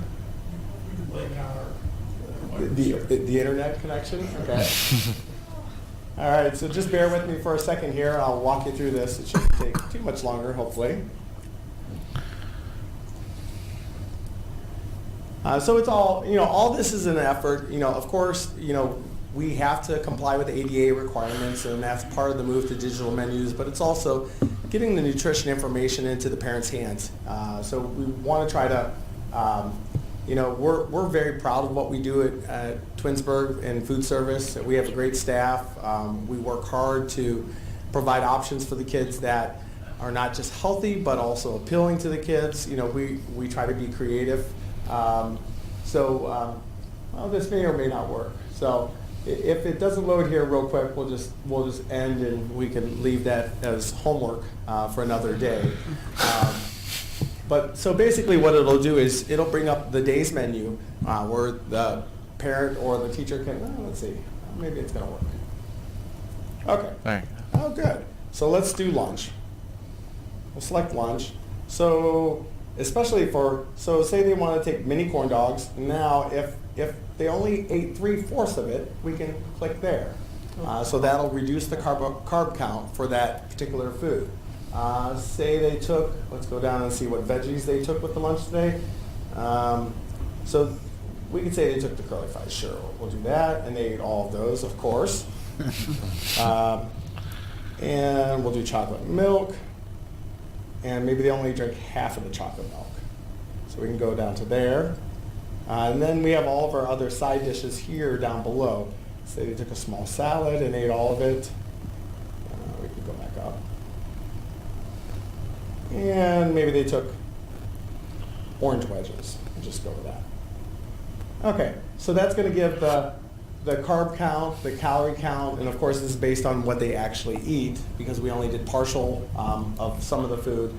The internet connection? Okay. All right, so just bear with me for a second here. I'll walk you through this. It shouldn't take too much longer, hopefully. So it's all, all this is an effort. Of course, we have to comply with ADA requirements, and that's part of the move to digital menus, but it's also getting the nutrition information into the parents' hands. So we want to try to, we're very proud of what we do at Twinsburg in food service. We have a great staff. We work hard to provide options for the kids that are not just healthy, but also appealing to the kids. We try to be creative. Well, this may or may not work. So if it doesn't load here real quick, we'll just end and we can leave that as homework for another day. But so basically what it'll do is it'll bring up the day's menu where the parent or the teacher can, let's see, maybe it's going to work. Okay. Thank you. Oh, good. So let's do lunch. We'll select lunch. So especially so say they want to take mini corn dogs. Now, if they only ate 3/4 of it, we can click there. So that'll reduce the carb count for that particular food. Say they took, let's go down and see what veggies they took with the lunch today. So we could say they took the curly fries. Sure, we'll do that. And they ate all of those, of course. And we'll do chocolate milk. And maybe they only drink half of the chocolate milk. So we can go down to there. And then we have all of our other side dishes here down below. Say they took a small salad and ate all of it. We can go back up. And maybe they took orange wedges. We'll just go with that. Okay, so that's going to give the carb count, the calorie count, and of course this is based on what they actually eat because we only did partial of some of the food.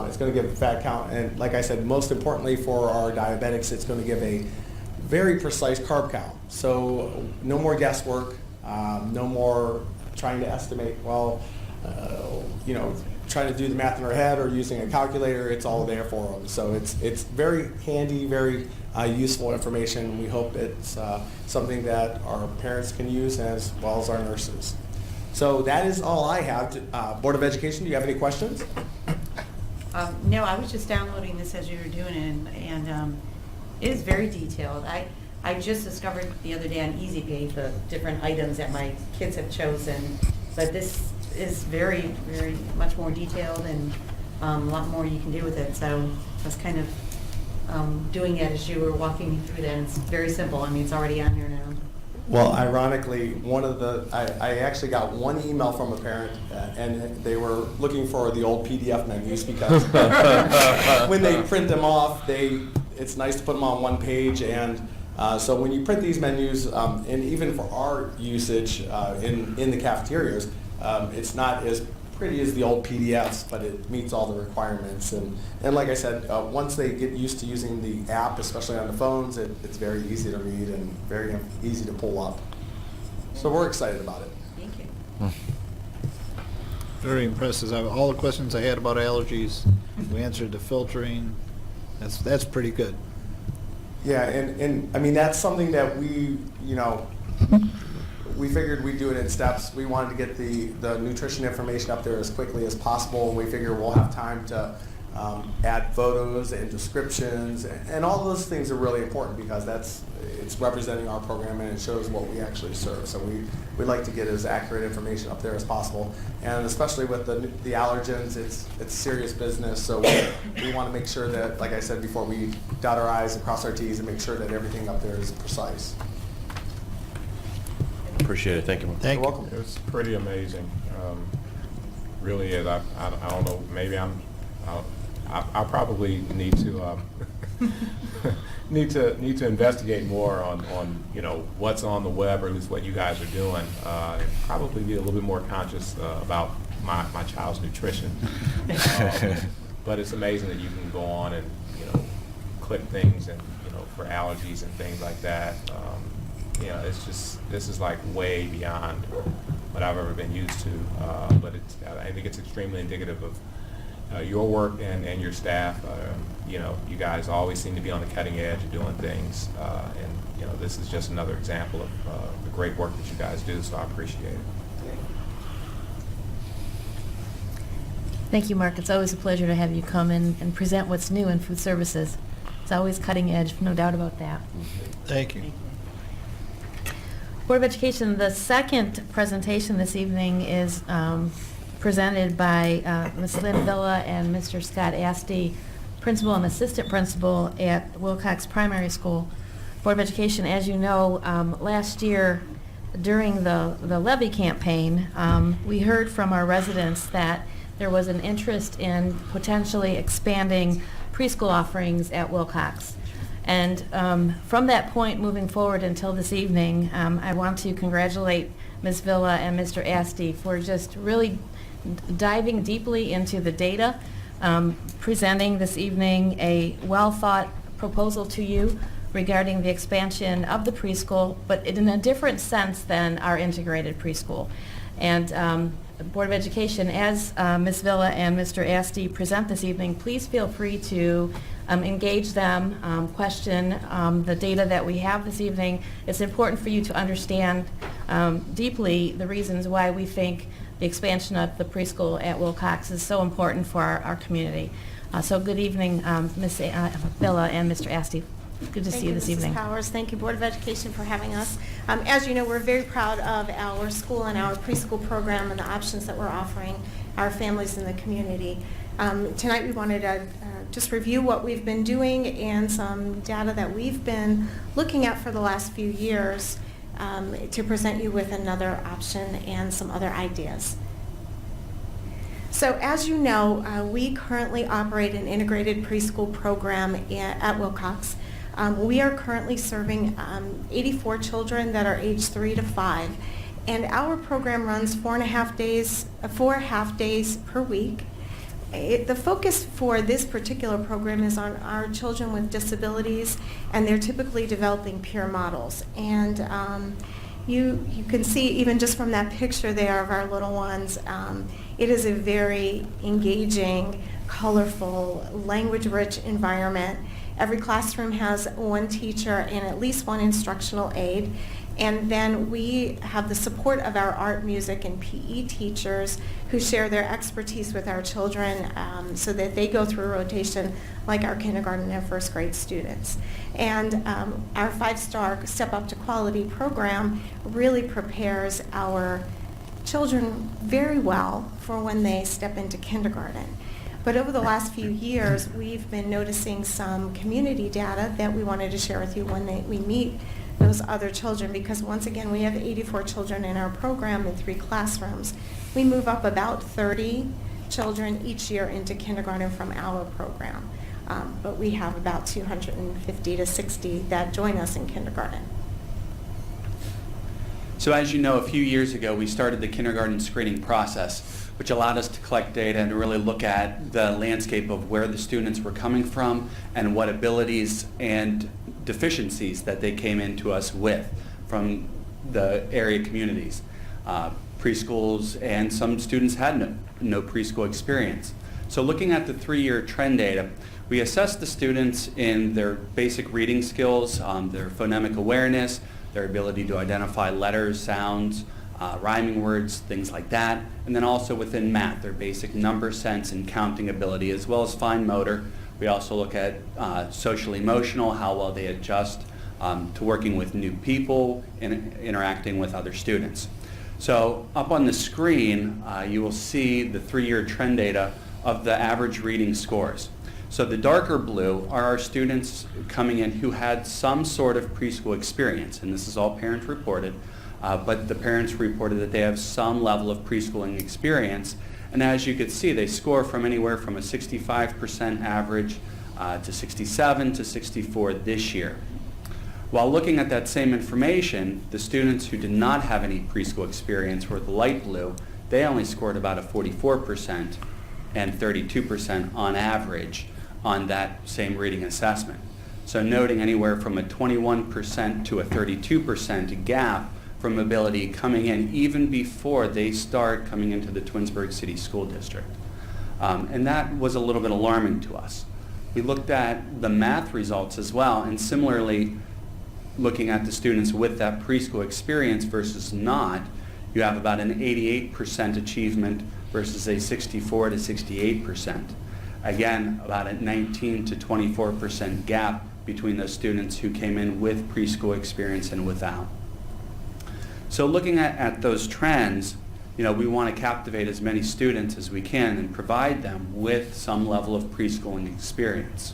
It's going to give the fat count, and like I said, most importantly for our diabetics, it's going to give a very precise carb count. So no more guesswork, no more trying to estimate, trying to do the math in our head or using a calculator. It's all there for them. So it's very handy, very useful information. We hope it's something that our parents can use as well as our nurses. So that is all I have. Board of Education, do you have any questions? No, I was just downloading this as you were doing it, and it is very detailed. I just discovered the other day on EasyPay the different items that my kids have chosen, but this is very, very much more detailed and a lot more you can do with it. So I was kind of doing it as you were walking me through that. And it's very simple. I mean, it's already on here now. Well, ironically, I actually got one email from a parent, and they were looking for the old PDF menus because when they print them off, it's nice to put them on one page. And so when you print these menus, and even for our usage in the cafeterias, it's not as pretty as the old PDFs, but it meets all the requirements. And like I said, once they get used to using the app, especially on the phones, it's very easy to read and very easy to pull up. So we're excited about it. Thank you. Very impressive. All the questions I had about allergies, we answered the filtering. That's pretty good. Yeah, and I mean, that's something that we figured we'd do it in steps. We wanted to get the nutrition information up there as quickly as possible. We figure we'll have time to add photos and descriptions, and all those things are really important because it's representing our program and it shows what we actually serve. So we'd like to get as accurate information up there as possible, and especially with the allergens, it's serious business. So we want to make sure that, like I said before, we dot our I's and cross our T's and make sure that everything up there is precise. Appreciate it. Thank you. Thank You're you. welcome. It's pretty amazing. Really is. I don't know. Maybe I'll probably need to need to investigate more on what's on the web, or at least what you guys are doing, and probably be a little bit more conscious about my child's nutrition. But it's amazing that you can go on and clip things and, for allergies and things like that. It's just, this is like way beyond what I've ever been used to. But I think it's extremely indicative of your work and your staff. You guys always seem to be on the cutting edge of doing things. And this is just another example of the great work that you guys do, so I appreciate it. Thank you, Mark. It's always a pleasure to have you come in and present what's new in food services. It's always cutting edge, no doubt about that. Thank you. Board of Education, the second presentation this evening is presented by Ms. Lynn Villa and Mr. Scott Asti, principal and assistant principal at Wilcox Primary School. Board of Education, as you know, last year during the levy campaign, we heard from our residents that there was an interest in potentially expanding preschool offerings at Wilcox. And from that point moving forward until this evening, I want to congratulate Ms. Villa and Mr. Asti for just really diving deeply into the data, presenting this evening a well-thought proposal to you regarding the expansion of the preschool, but in a different sense than our integrated preschool. And Board of Education, as Ms. Villa and Mr. Asti present this evening, please feel free to engage them, question the data that we have this evening. It's important for you to understand deeply the reasons why we think the expansion of the preschool at Wilcox is so important for our community. So good evening, Ms. Villa and Mr. Asti. Good to see you this evening. Thank you, Mrs. Powers. Thank you, Board of Education, for having us. As you know, we're very proud of our school and our preschool program and the options that we're offering our families in the community. Tonight we wanted to just review what we've been doing and some data that we've been looking at for the last few years to present you with another option and some other ideas. So as you know, we currently operate an integrated preschool program at Wilcox. We are currently serving 84 children that are age 3 to 5, and our program runs 4 half days per week. The focus for this particular program is on our children with disabilities, and they're typically developing peer models. And you can see even just from that picture there of our little ones, it is a very engaging, colorful, language-rich environment. Every classroom has one teacher and at least one instructional aide. And then we have the support of our art, music, and PE teachers who share their expertise with our children so that they go through a rotation like our kindergarten and first grade students. And our 5-star Step Up to Quality program really prepares our children very well for when they step into kindergarten. But over the last few years, we've been noticing some community data that we wanted to share with you when we meet those other children, because once again, we have 84 children in our program in 3 classrooms. We move up about 30 children each year into kindergarten from our program, but we have about 250 to 60 that join us in kindergarten. So as you know, a few years ago, we started the kindergarten screening process, which allowed us to collect data and really look at the landscape of where the students were coming from and what abilities and deficiencies that they came into us with from the area communities. Preschools and some students had no preschool experience. So looking at the 3-year trend data, we assessed the students in their basic reading skills, their phonemic awareness, their ability to identify letters, sounds, rhyming words, things like that, and then also within math, their basic number sense and counting ability, as well as fine motor. We also look at social emotional, how well they adjust to working with new people and interacting with other students. So up on the screen, you will see the 3-year trend data of the average reading scores. So the darker blue are our students coming in who had some sort of preschool experience, and this is all parent reported. But the parents reported that they have some level of preschooling experience. And as you could see, they score from anywhere from a 65% average to 67 to 64 this year. While looking at that same information, the students who did not have any preschool experience were the light blue. They only scored about a 44% and 32% on average on that same reading assessment. So noting anywhere from a 21% to a 32% gap from mobility coming in even before they start coming into the Twinsburg City School District. And that was a little bit alarming to us. We looked at the math results as well, and similarly, looking at the students with that preschool experience versus not, you have about an 88% achievement versus a 64 to 68%. Again, about a 19 to 24% gap between those students who came in with preschool experience and without. So looking at those trends, we want to captivate as many students as we can and provide them with some level of preschooling experience.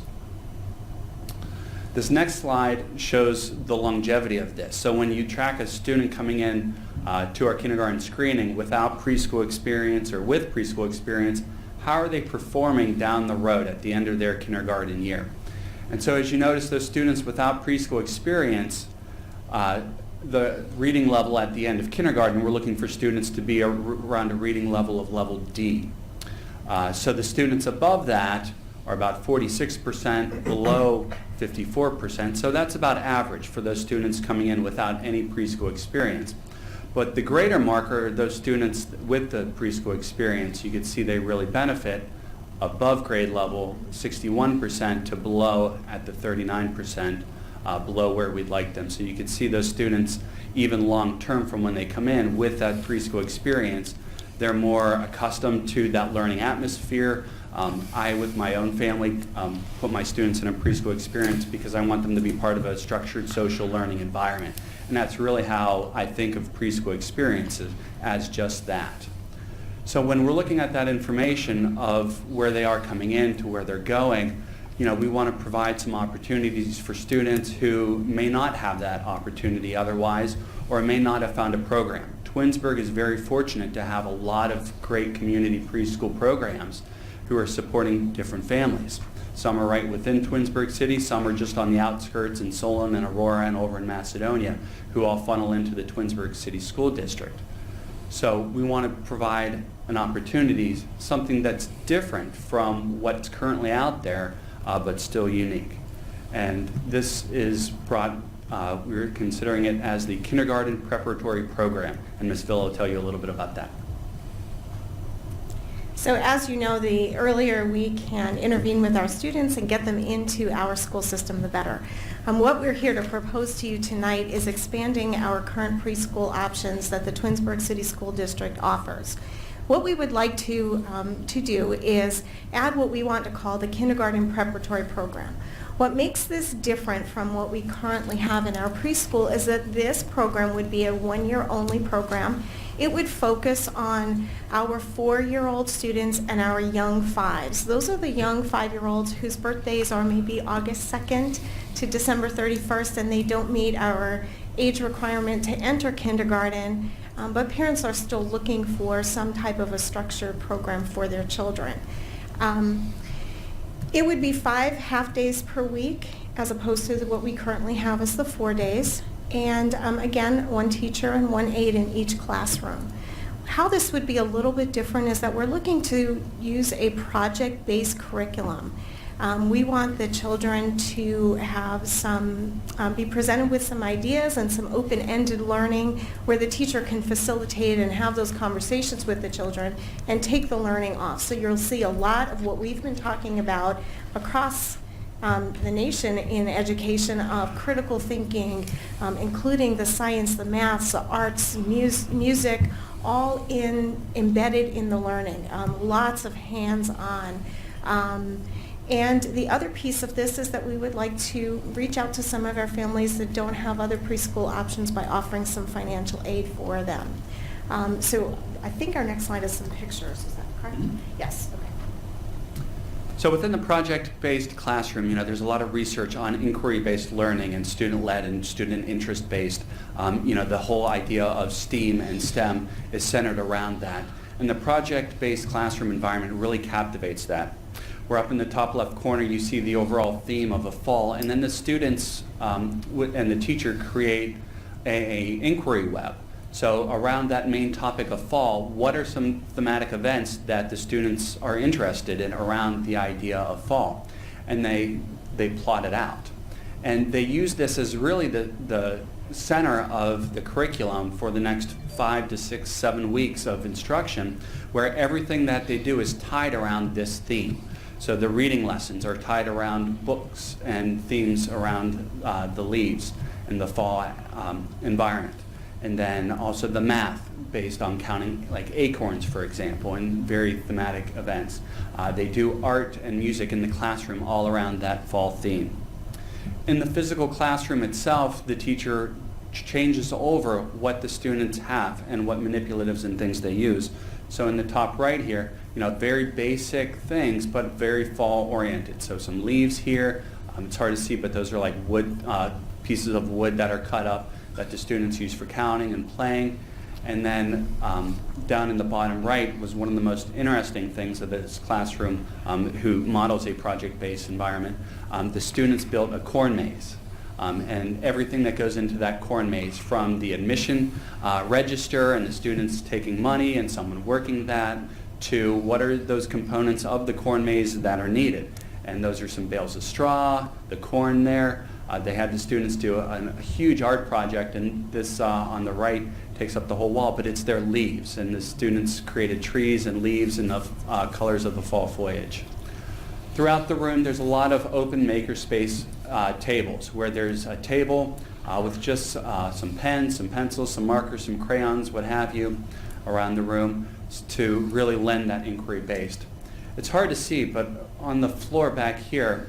This next slide shows the longevity of this. So when you track a student coming in to our kindergarten screening without preschool experience or with preschool experience, how are they performing down the road at the end of their kindergarten year? And so as you notice, those students without preschool experience, the reading level at the end of kindergarten, we're looking for students to be around a reading level of level D. So the students above that are about 46%, below 54%. So that's about average for those students coming in without any preschool experience. But the greater marker, those students with the preschool experience, you can see they really benefit above grade level, 61% to below at the 39%, below where we'd like them. So you can see those students, even long term from when they come in with that preschool experience, they're more accustomed to that learning atmosphere. I, with my own family, put my students in a preschool experience because I want them to be part of a structured social learning environment. And that's really how I think of preschool experiences, as just that. So when we're looking at that information of where they are coming in to where they're going, we want to provide some opportunities for students who may not have that opportunity otherwise or may not have found a program. Twinsburg is very fortunate to have a lot of great community preschool programs who are supporting different families. Some are right within Twinsburg City, some are just on the outskirts in Solon and Aurora and over in Macedonia, who all funnel into the Twinsburg City School District. So we want to provide an opportunity, something that's different from what's currently out there, but still unique. And this is brought, we're considering it as the Kindergarten Preparatory Program, and Ms. Villa will tell you a little bit about that. So as you know, the earlier we can intervene with our students and get them into our school system, the better. What we're here to propose to you tonight is expanding our current preschool options that the Twinsburg City School District offers. What we would like to do is add what we want to call the Kindergarten Preparatory Program. What makes this different from what we currently have in our preschool is that this program would be a one-year only program. It would focus on our 4-year-old students and our young 5s. Those are the young 5-year-olds whose birthdays are maybe August 2nd to December 31st, and they don't meet our age requirement to enter kindergarten, but parents are still looking for some type of a structured program for their children. It would be 5 half-days per week as opposed to what we currently have as the 4 days. And again, 1 teacher and 1 aide in each classroom. How this would be a little bit different is that we're looking to use a project-based curriculum. We want the children to have be presented with some ideas and some open-ended learning where the teacher can facilitate and have those conversations with the children and take the learning off. So you'll see a lot of what we've been talking about across the nation in education of critical thinking, including the science, the maths, the arts, music, all embedded in the learning. Lots of hands-on. And the other piece of this is that we would like to reach out to some of our families that don't have other preschool options by offering some financial aid for them. So I think our next slide is some pictures. Is that correct? Mm-hmm. Yes. Okay. So within the project-based classroom, there's a lot of research on inquiry-based learning and student-led and student interest-based. The whole idea of STEAM and STEM is centered around that. And the project-based classroom environment really captivates that. Where up in the top left corner you see the overall theme of the fall, and then the students and the teacher create a inquiry web. So around that main topic of fall, what are some thematic events that the students are interested in around the idea of fall? And they plot it out. And they use this as really the center of the curriculum for the next 5 to 6, 7 weeks of instruction, where everything that they do is tied around this theme. So the reading lessons are tied around books and themes around the leaves in the fall environment. And then also the math based on counting like acorns, for example, and very thematic events. They do art and music in the classroom all around that fall theme. In the physical classroom itself, the teacher changes over what the students have and what manipulatives and things they use. So in the top right here, very basic things, but very fall oriented. So some leaves here. It's hard to see, but those are like wood, pieces of wood that are cut up that the students use for counting and playing. And then down in the bottom right was one of the most interesting things of this classroom, who models a project-based environment. The students built a corn maze. And everything that goes into that corn maze, from the admission register and the students taking money and someone working that, to what are those components of the corn maze that are needed. And those are some bales of straw, the corn there. They had the students do a huge art project, and this on the right takes up the whole wall, but it's their leaves. And the students created trees and leaves in the colors of the fall foliage. Throughout the room, there's a lot of open makerspace tables, where there's a table with just some pens, some pencils, some markers, some crayons, what have you, around the room to really lend that inquiry based. It's hard to see, but on the floor back here,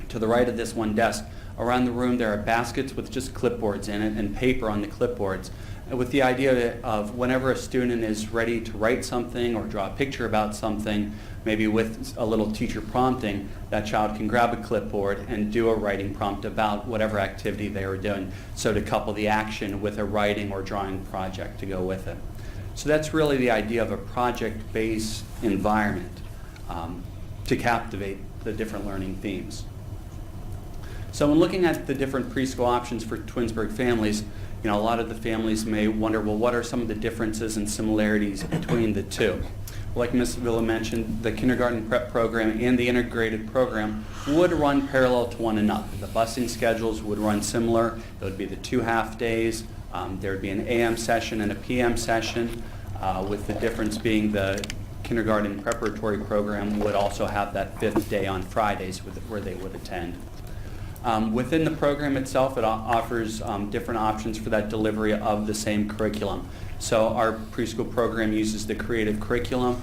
to the right of this one desk, around the room there are baskets with just clipboards in it and paper on the clipboards, with the idea of whenever a student is ready to write something or draw a picture about something, maybe with a little teacher prompting, that child can grab a clipboard and do a writing prompt about whatever activity they were doing. So to couple the action with a writing or drawing project to go with it. So that's really the idea of a project-based environment to captivate the different learning themes. So when looking at the different preschool options for Twinsburg families, a lot of the families may wonder, well, what are some of the differences and similarities between the two? Like Ms. Villa mentioned, the kindergarten prep program and the integrated program would run parallel to one another. The busing schedules would run similar. There would be the 2 half days. There would be an AM session and a PM session, with the difference being the kindergarten preparatory program would also have that 5th day on Fridays where they would attend. Within the program itself, it offers different options for that delivery of the same curriculum. So our preschool program uses the creative curriculum.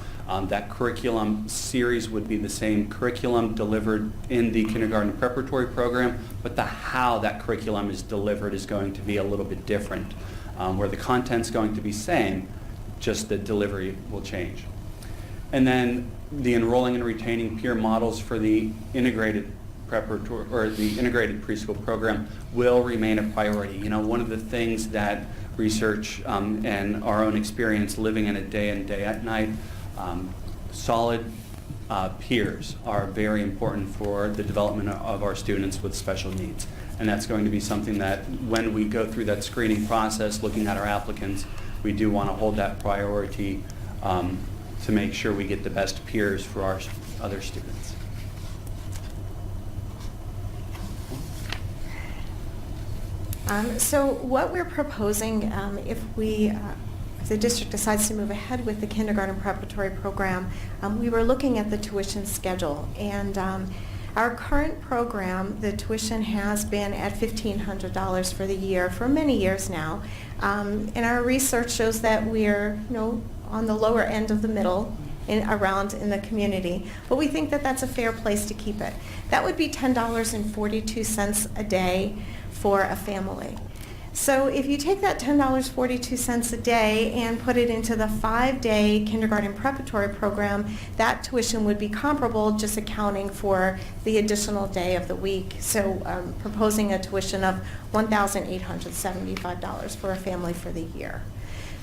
That curriculum series would be the same curriculum delivered in the kindergarten preparatory program, but the how that curriculum is delivered is going to be a little bit different, where the content's going to be same, just the delivery will change. And then the enrolling and retaining peer models for the integrated preparatory or the integrated preschool program will remain a priority. One of the things that research and our own experience living in it day in, day at night, solid peers are very important for the development of our students with special needs. And that's going to be something that when we go through that screening process, looking at our applicants, we do want to hold that priority to make sure we get the best peers for our other students. So what we're proposing, if the district decides to move ahead with the kindergarten preparatory program, we were looking at the tuition schedule. And our current program, the tuition has been at $1,500 for the year for many years now. And our research shows that we're on the lower end of the middle around in the community. But we think that that's a fair place to keep it. That would be $10.42 a day for a family. So if you take that $10.42 a day and put it into the 5-day kindergarten preparatory program, that tuition would be comparable, just accounting for the additional day of the week. So proposing a tuition of $1,875 for a family for the year.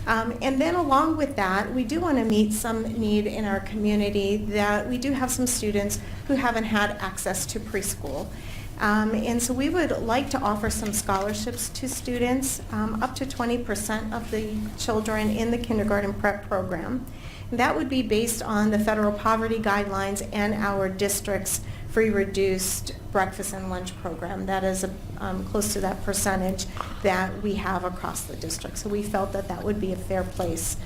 And then along with that, we do want to meet some need in our community that we do have some students who haven't had access to preschool. And so we would like to offer some scholarships to students, up to 20% of the children in the kindergarten prep program. And that would be based on the federal poverty guidelines and our district's free reduced breakfast and lunch program. That is close to that percentage that we have across the district. So we felt that that would be a fair place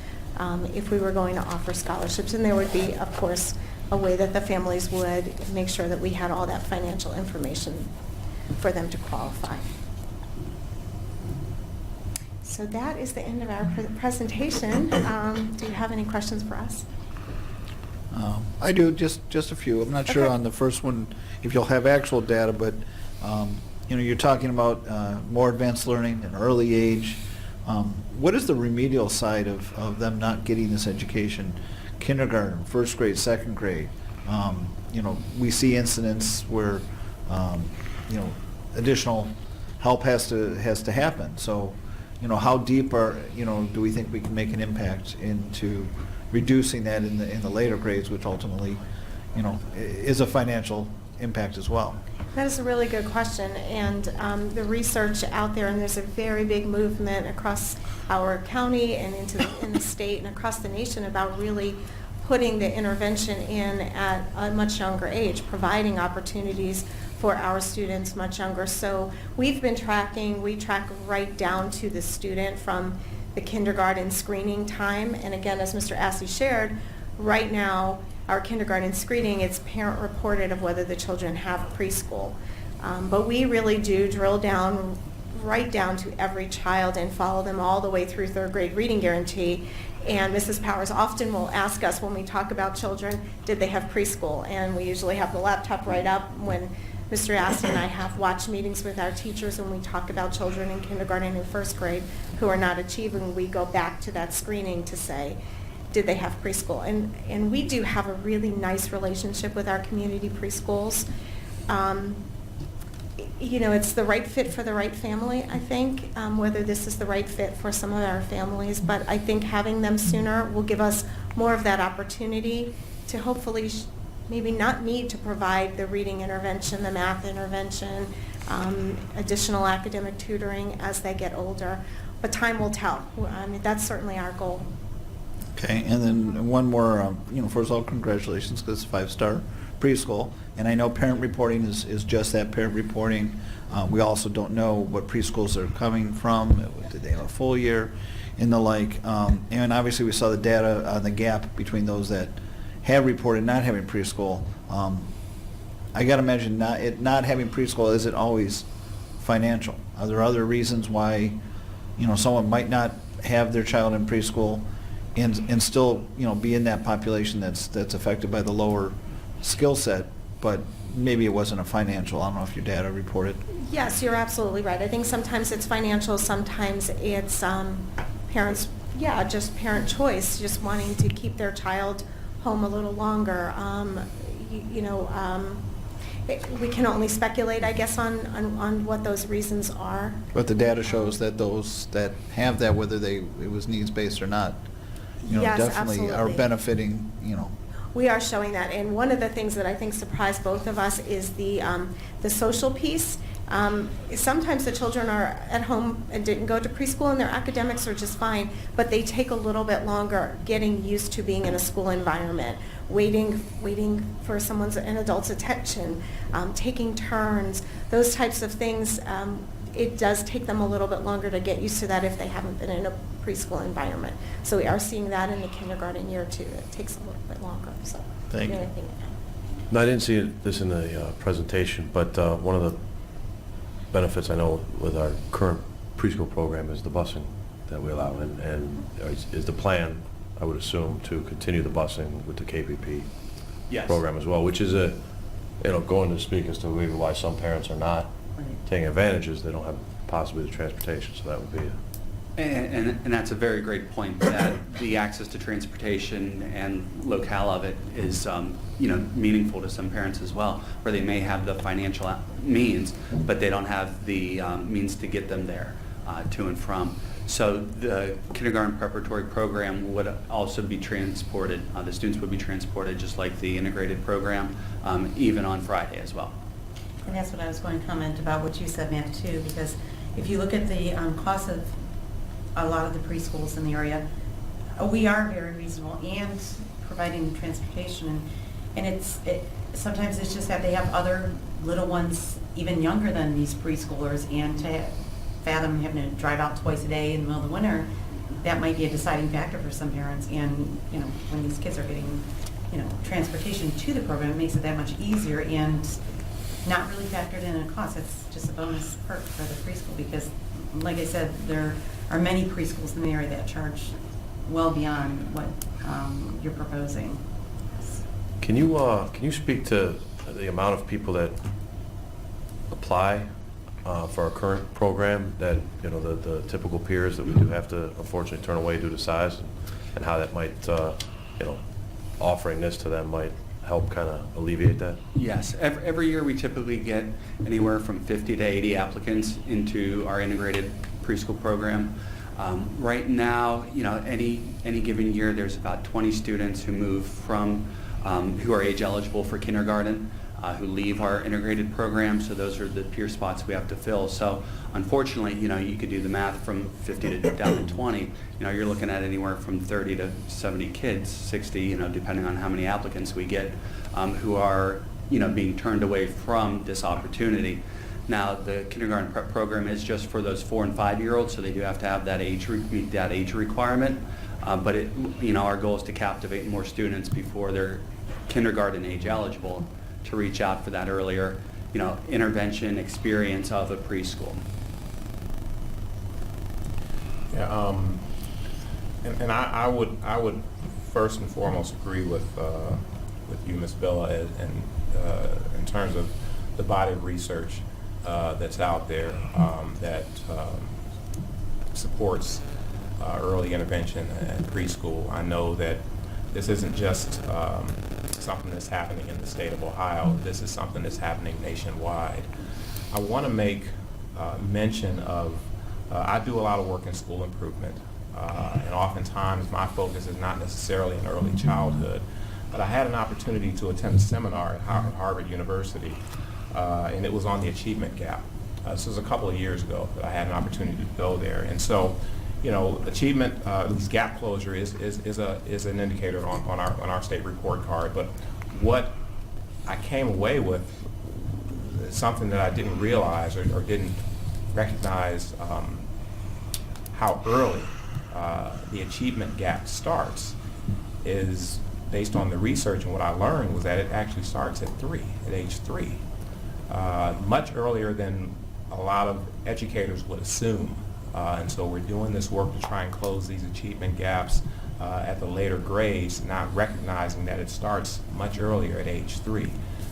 if we were going to offer scholarships. And there would be, of course, a way that the families would make sure that we had all that financial information for them to qualify. So that is the end of our presentation. Do you have any questions for us? I do, just a few. I'm not sure Okay. on the first one if you'll have actual data, but you're talking about more advanced learning at an early age. What is the remedial side of them not getting this education? Kindergarten, first grade, second grade. We see incidents where additional help has to happen. So, how deep do we think we can make an impact into reducing that in the later grades, which ultimately, is a financial impact as well? That is a really good question, and the research out there, and there's a very big movement across our county and in the state and across the nation about really putting the intervention in at a much younger age, providing opportunities for our students much younger. So we track right down to the student from the kindergarten screening time, and again, as Mr. Assey shared, right now, our kindergarten screening, it's parent reported of whether the children have preschool. But we really do drill down, right down to every child and follow them all the way through third grade reading guarantee. And Mrs. Powers often will ask us when we talk about children, did they have preschool? And we usually have the laptop right up when Mr. Assey and I have watch meetings with our teachers when we talk about children in kindergarten and first grade who are not achieving. We go back to that screening to say, did they have preschool? And we do have a really nice relationship with our community preschools. It's the right fit for the right family, I think, whether this is the right fit for some of our families. But I think having them sooner will give us more of that opportunity to hopefully maybe not need to provide the reading intervention, the math intervention, additional academic tutoring as they get older. But time will tell. I mean, that's certainly our goal. Okay, and then one more, first of all, congratulations, because it's 5-star preschool. And I know parent reporting is just that, parent reporting. We also don't know what preschools they're coming from, did they have a full year, and the like. And obviously we saw the data on the gap between those that have reported not having preschool. I got to imagine not having preschool isn't always financial. Are there other reasons why, someone might not have their child in preschool and still, be in that population that's affected by the lower skill set, but maybe it wasn't a financial? I don't know if your data reported. Yes, you're absolutely right. I think sometimes it's financial, sometimes it's parents, just parent choice, just wanting to keep their child home a little longer. We can only speculate, I guess, on what those reasons are. But the data shows that those that have that, whether it was needs-based or not, Yes, definitely are absolutely. benefiting, We are showing that, and one of the things that I think surprised both of us is the social piece. Sometimes the children are at home and didn't go to preschool and their academics are just fine, but they take a little bit longer getting used to being in a school environment, waiting for an adult's attention, taking turns, those types of things. It does take them a little bit longer to get used to that if they haven't been in a preschool environment. So we are seeing that in the kindergarten year too. It takes a little bit longer. So, Thank you. anything to add? No, I didn't see this in the presentation, but one of the benefits I know with our current preschool program is the busing that we allow, and is the plan, I would assume, to continue the busing with the KPP Yes. program as well, which is going to speak as to maybe why some parents are not taking advantages. They don't have possibly the transportation, so that would be And that's a very great point, that the access to transportation and locale of it is, meaningful to some parents as well, where they may have the financial means, but they don't have the means to get them there, to and from. So the kindergarten preparatory program would also be transported, the students would be transported just like the integrated program, even on Friday as well. And that's what I was going to comment about what you said, Matt, too, because if you look at the cost of a lot of the preschools in the area, we are very reasonable and providing transportation, and sometimes it's just that they have other little ones even younger than these preschoolers, and to fathom having to drive out twice a day in the middle of the winter, that might be a deciding factor for some parents. And, you know, when these kids are getting, you know, transportation to the program, it makes it that much easier and not really factored in a cost. It's just a bonus perk for the preschool because, like I said, there are many preschools in the area that charge well beyond what you're proposing. Can you speak to the amount of people that apply for our current program that, you know, the typical peers that we do have to unfortunately turn away due to size, and how that might, you know, offering this to them might help kind of alleviate that? Yes, every year we typically get anywhere from 50 to 80 applicants into our integrated preschool program. Right now, you know, any given year, there's about 20 students who move from, who are age eligible for kindergarten, who leave our integrated program. So those are the peer spots we have to fill. So unfortunately, you know, you could do the math from 50 to down to 20. You know, you're looking at anywhere from 30 to 70 kids, 60, you know, depending on how many applicants we get, who are, you know, being turned away from this opportunity. Now, the kindergarten prep program is just for those 4 and 5-year-olds, so they do have to have that age requirement. But it, you know, our goal is to captivate more students before they're kindergarten age eligible, to reach out for that earlier, you know, intervention experience of a preschool. Yeah, and I would first and foremost agree with you, Ms. Bella, in terms of the body of research that's out there that supports early intervention and preschool. I know that this isn't just something that's happening in the state of Ohio. This is something that's happening nationwide. I want to make mention of, I do a lot of work in school improvement, and oftentimes my focus is not necessarily in early childhood, but I had an opportunity to attend a seminar at Harvard University, and it was on the achievement gap. This was a couple of years ago that I had an opportunity to go there. And so, you know, achievement, gap closure is an indicator on our state report card. But what I came away with is something that I didn't realize or didn't recognize how early the achievement gap starts is based on the research, and what I learned was that it actually starts at age 3, much earlier than a lot of educators would assume. And so we're doing this work to try and close these achievement gaps at the later grades, not recognizing that it starts much earlier at age 3.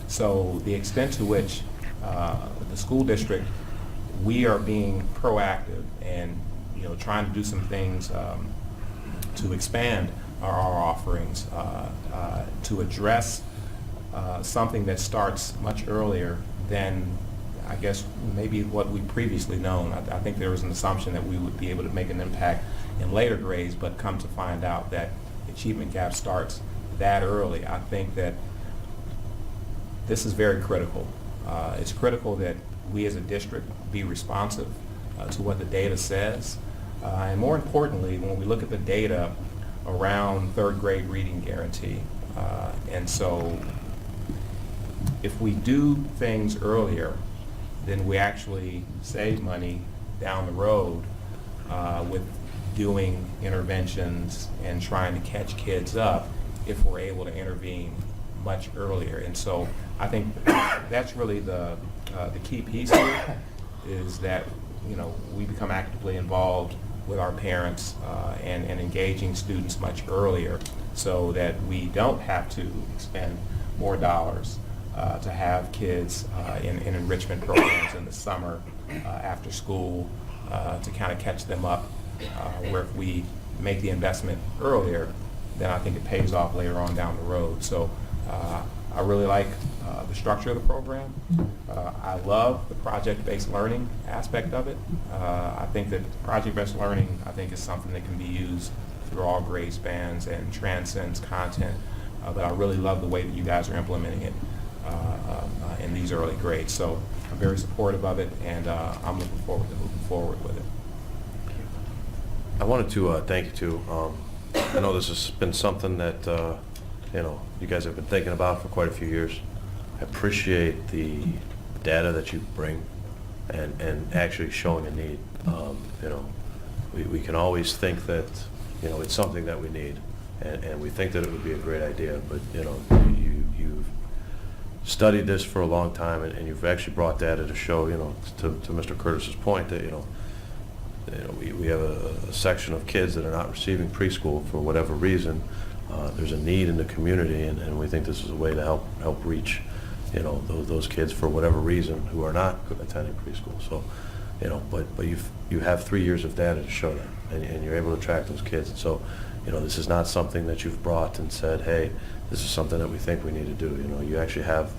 So the extent to which the school district, we are being proactive and, you know, trying to do some things to expand our offerings to address something that starts much earlier than, I guess, maybe what we previously known. I think there was an assumption that we would be able to make an impact in later grades, but come to find out that achievement gap starts that early. I think that this is very critical. It's critical that we as a district be responsive to what the data says. And more importantly, when we look at the data around third grade reading guarantee, and so if we do things earlier, then we actually save money down the road with doing interventions and trying to catch kids up if we're able to intervene much earlier. And so I think that's really the key piece here, is that, you know, we become actively involved with our parents and engaging students much earlier, so that we don't have to expend more dollars to have kids in enrichment programs in the summer after school to kind of catch them up, where if we make the investment earlier, then I think it pays off later on down the road. So I really like the structure of the program. I love the project-based learning aspect of it. I think that project-based learning, I think, is something that can be used through all grade spans and transcends content. But I really love the way that you guys are implementing it in these early grades. So I'm very supportive of it, and I'm looking forward to moving forward with it. I wanted to thank you too. I know this has been something that you know, you guys have been thinking about for quite a few years. appreciate the data that you bring and actually showing a need. You know, we can always think that, you know, it's something that we need, and we think that it would be a great idea, but, you know, you've studied this for a long time, and you've actually brought data to show, you know, to Mr. Curtis's point, that, you know, we have a section of kids that are not receiving preschool for whatever reason. There's a need in the community, and we think this is a way to help reach, you know, those kids for whatever reason who are not attending preschool. So, you know, but you have 3 years of data to show that, and you're able to track those kids. And so, you know, this is not something that you've brought and said, hey, this is something that we think we need to do. You know, you actually have,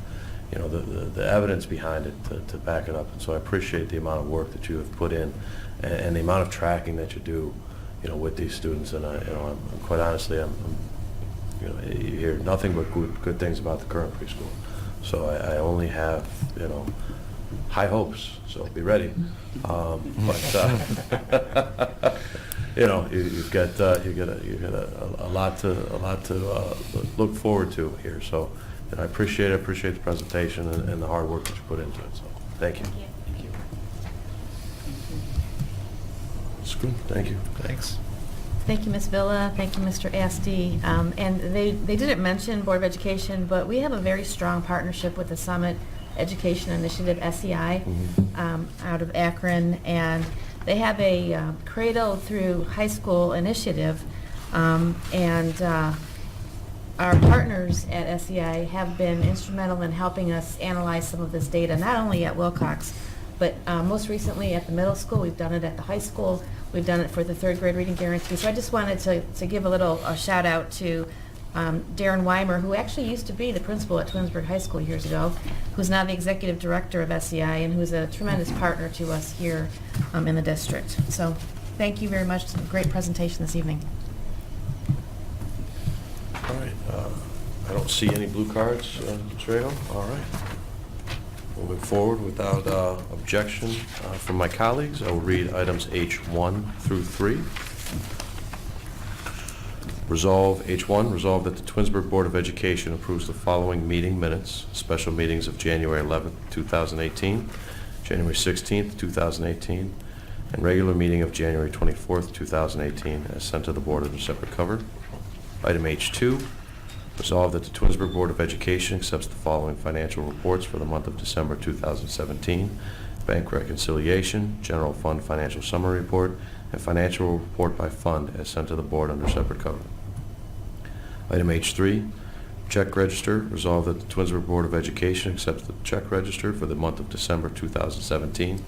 you know, the evidence behind it to back it up. And so I appreciate the amount of work that you have put in, and the amount of tracking that you do, you know, with these students. And I'm quite honestly, you know, you hear nothing but good things about the current preschool. So I only have, you know, high hopes. So be ready. But you know, you've got a lot to look forward to here. So, and I appreciate the presentation and the hard work that you put into it. So thank you. Thank you. It's good. Thank you. Thanks. Thank you, Ms. Villa. Thank you, Mr. Asti. And they didn't mention Board of Education, but we have a very strong partnership with the Summit Education Initiative, SEI, out of Akron, and they have a Cradle through High School initiative, and our partners at SEI have been instrumental in helping us analyze some of this data, not only at Wilcox, but most recently at the middle school. We've done it at the high school. We've done it for the third grade reading guarantee. So I just wanted to give a shout out to Darren Weimer, who actually used to be the principal at Twinsburg High School years ago, who's now the executive director of SEI, and who's a tremendous partner to us here in the district. So thank you very much. Great presentation this evening. All right. I don't see any blue cards, Trejo. All right. Moving forward without objection from my colleagues, I will read items H1 through 3. Resolve H1, resolve that the Twinsburg Board of Education approves the following meeting minutes: special meetings of January 11th, 2018, January 16th, 2018, and regular meeting of January 24th, 2018, as sent to the board under separate cover. Item H2, resolve that the Twinsburg Board of Education accepts the following financial reports for the month of December 2017: bank reconciliation, general fund financial summary report, and financial report by fund as sent to the board under separate cover. Item H3, check register. Resolve that the Twinsburg Board of Education accepts the check register for the month of December 2017.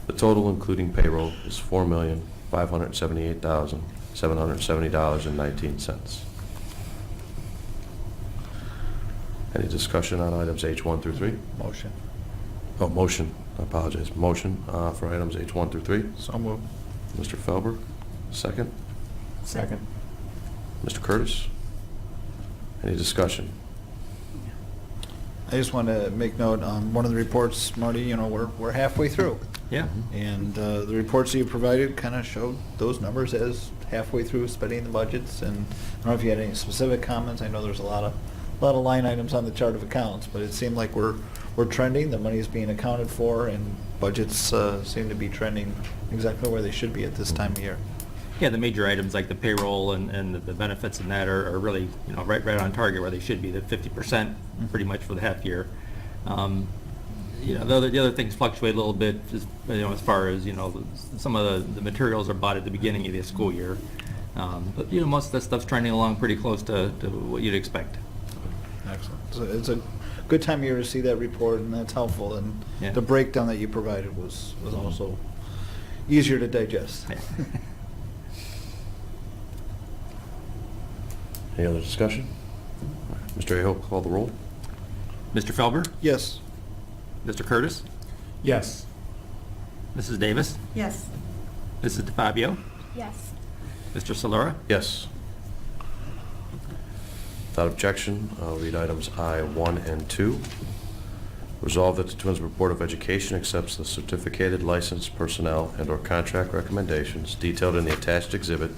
The total, including payroll, is $4,578,770.19. Any discussion on items H1 through 3? Motion. Oh, motion. I apologize. Motion for items H1 through 3. So moved. Mr. Felber, second. Second. Mr. Curtis? Any discussion? I just want to make note on one of the reports, Marty, you know, we're halfway through. Yeah. And the reports that you provided kind of showed those numbers as halfway through spending the budgets. And I don't know if you had any specific comments. I know there's a lot of line items on the chart of accounts, but it seemed like we're trending. The money is being accounted for, and budgets seem to be trending exactly where they should be at this time of year. Yeah, the major items like the payroll and the benefits and that are really, you know, right on target where they should be, the 50% pretty much for the half year. You know, the other things fluctuate a little bit, just, you know, as far as, you know, some of the materials are bought at the beginning of the school year. But, you know, most of that stuff's trending along pretty close to what you'd expect. Excellent. So it's a good time of year to see that report, and that's helpful. And Yeah. the breakdown that you provided was also easier to digest. Yeah. Any other discussion? Mr. Aho, call the roll. Mr. Felber? Yes. Mr. Curtis? Yes. Mrs. Davis? Yes. Mrs. DeFabio? Yes. Mr. Solera? Yes. Without objection, I'll read items I1 and 2. Resolve that the Twinsburg Board of Education accepts the certificated licensed personnel and/or contract recommendations detailed in the attached exhibit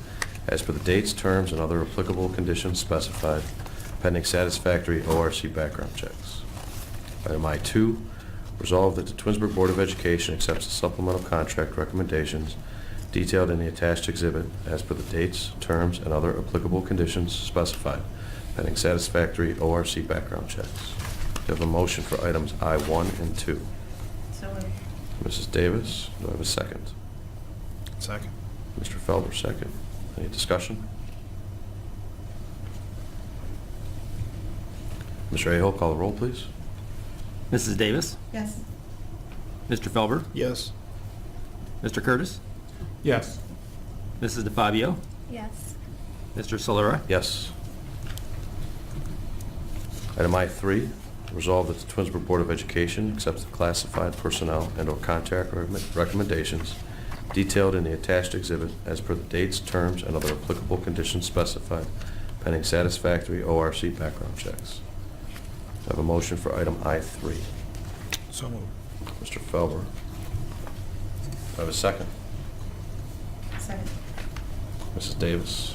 as per the dates, terms, and other applicable conditions specified, pending satisfactory ORC background checks. Item I2, resolved that the Twinsburg Board of Education accepts the supplemental contract recommendations detailed in the attached exhibit as per the dates, terms, and other applicable conditions specified, pending satisfactory ORC background checks. Do I have a motion for items I1 and 2? So moved. Mrs. Davis, do I have a second? Second. Mr. Felber, second. Any discussion? Mr. Aho, call the roll, please. Mrs. Davis? Yes. Mr. Felber? Yes. Mr. Curtis? Yes. Mrs. DeFabio? Yes. Mr. Solera? Yes. Item I3, resolved that the Twinsburg Board of Education accepts the classified personnel and/or contract recommendations detailed in the attached exhibit as per the dates, terms, and other applicable conditions specified, pending satisfactory ORC background checks. I have a motion for item I3. So moved. Mr. Felber. I have a second. Second. Mrs. Davis.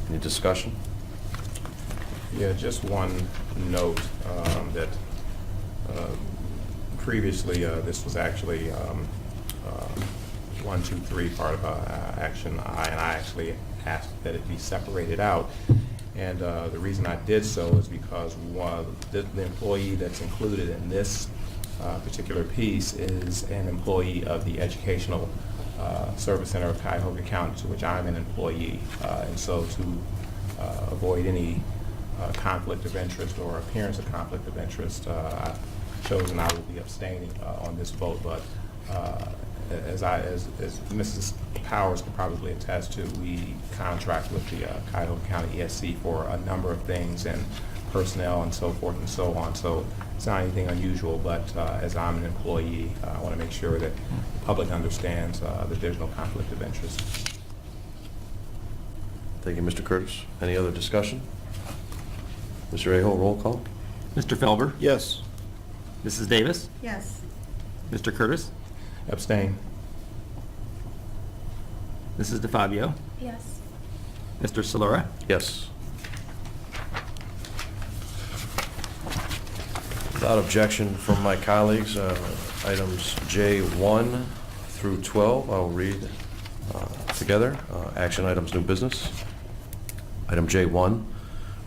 Any discussion? Yeah, just one note that previously this was actually 1, 2, 3 part of action I, and I actually asked that it be separated out. And the reason I did so is because the employee that's included in this particular piece is an employee of the Educational Service Center of Cuyahoga County, to which I'm an employee. And so to avoid any conflict of interest or appearance of conflict of interest, I've chosen I will be abstaining on this vote. But as Mrs. Powers could probably attest to, we contract with the Cuyahoga County ESC for a number of things and personnel and so forth and so on. So it's not anything unusual, but as I'm an employee, I want to make sure that the public understands that there's no conflict of interest. Thank you, Mr. Curtis. Any other discussion? Mr. Aho, roll call. Mr. Felber? Yes. Mrs. Davis? Yes. Mr. Curtis? Abstain. Mrs. DeFabio? Yes. Mr. Solera? Yes. Without objection from my colleagues, items J1 through 12, I will read together. Action items, new business. Item J1,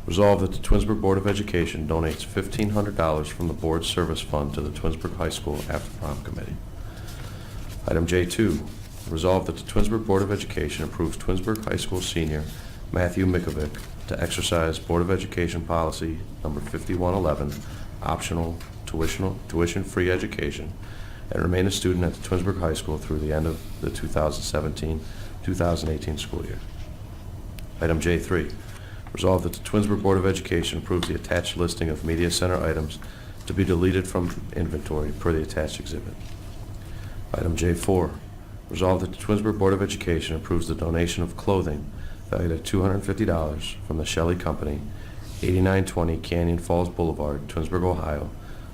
resolved that the Twinsburg Board of Education donates $1,500 from the board service fund to the Twinsburg High School After Prom Committee. Item J2, resolved that the Twinsburg Board of Education approves Twinsburg High School senior Matthew Mikovic to exercise Board of Education policy number 5111, optional tuition-free education, and remain a student at the Twinsburg High School through the end of the 2017-2018 school year. Item J3, resolved that the Twinsburg Board of Education approves the attached listing of media center items to be deleted from inventory per the attached exhibit. Item J4, resolved that the Twinsburg Board of Education approves the donation of clothing valued at $250 from the Shelley Company, 8920 Canyon Falls Boulevard, Twinsburg, Ohio,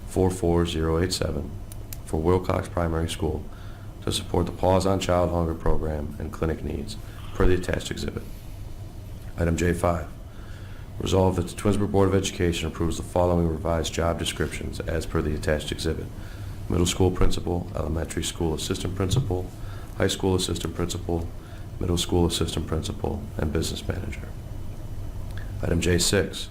44087, for Wilcox Primary School to support the Pause on Child Hunger program and clinic needs per the attached exhibit. Item J5, resolved that the Twinsburg Board of Education approves the following revised job descriptions as per the attached exhibit: middle school principal, elementary school assistant principal, high school assistant principal, middle school assistant principal, and business manager. Item J6,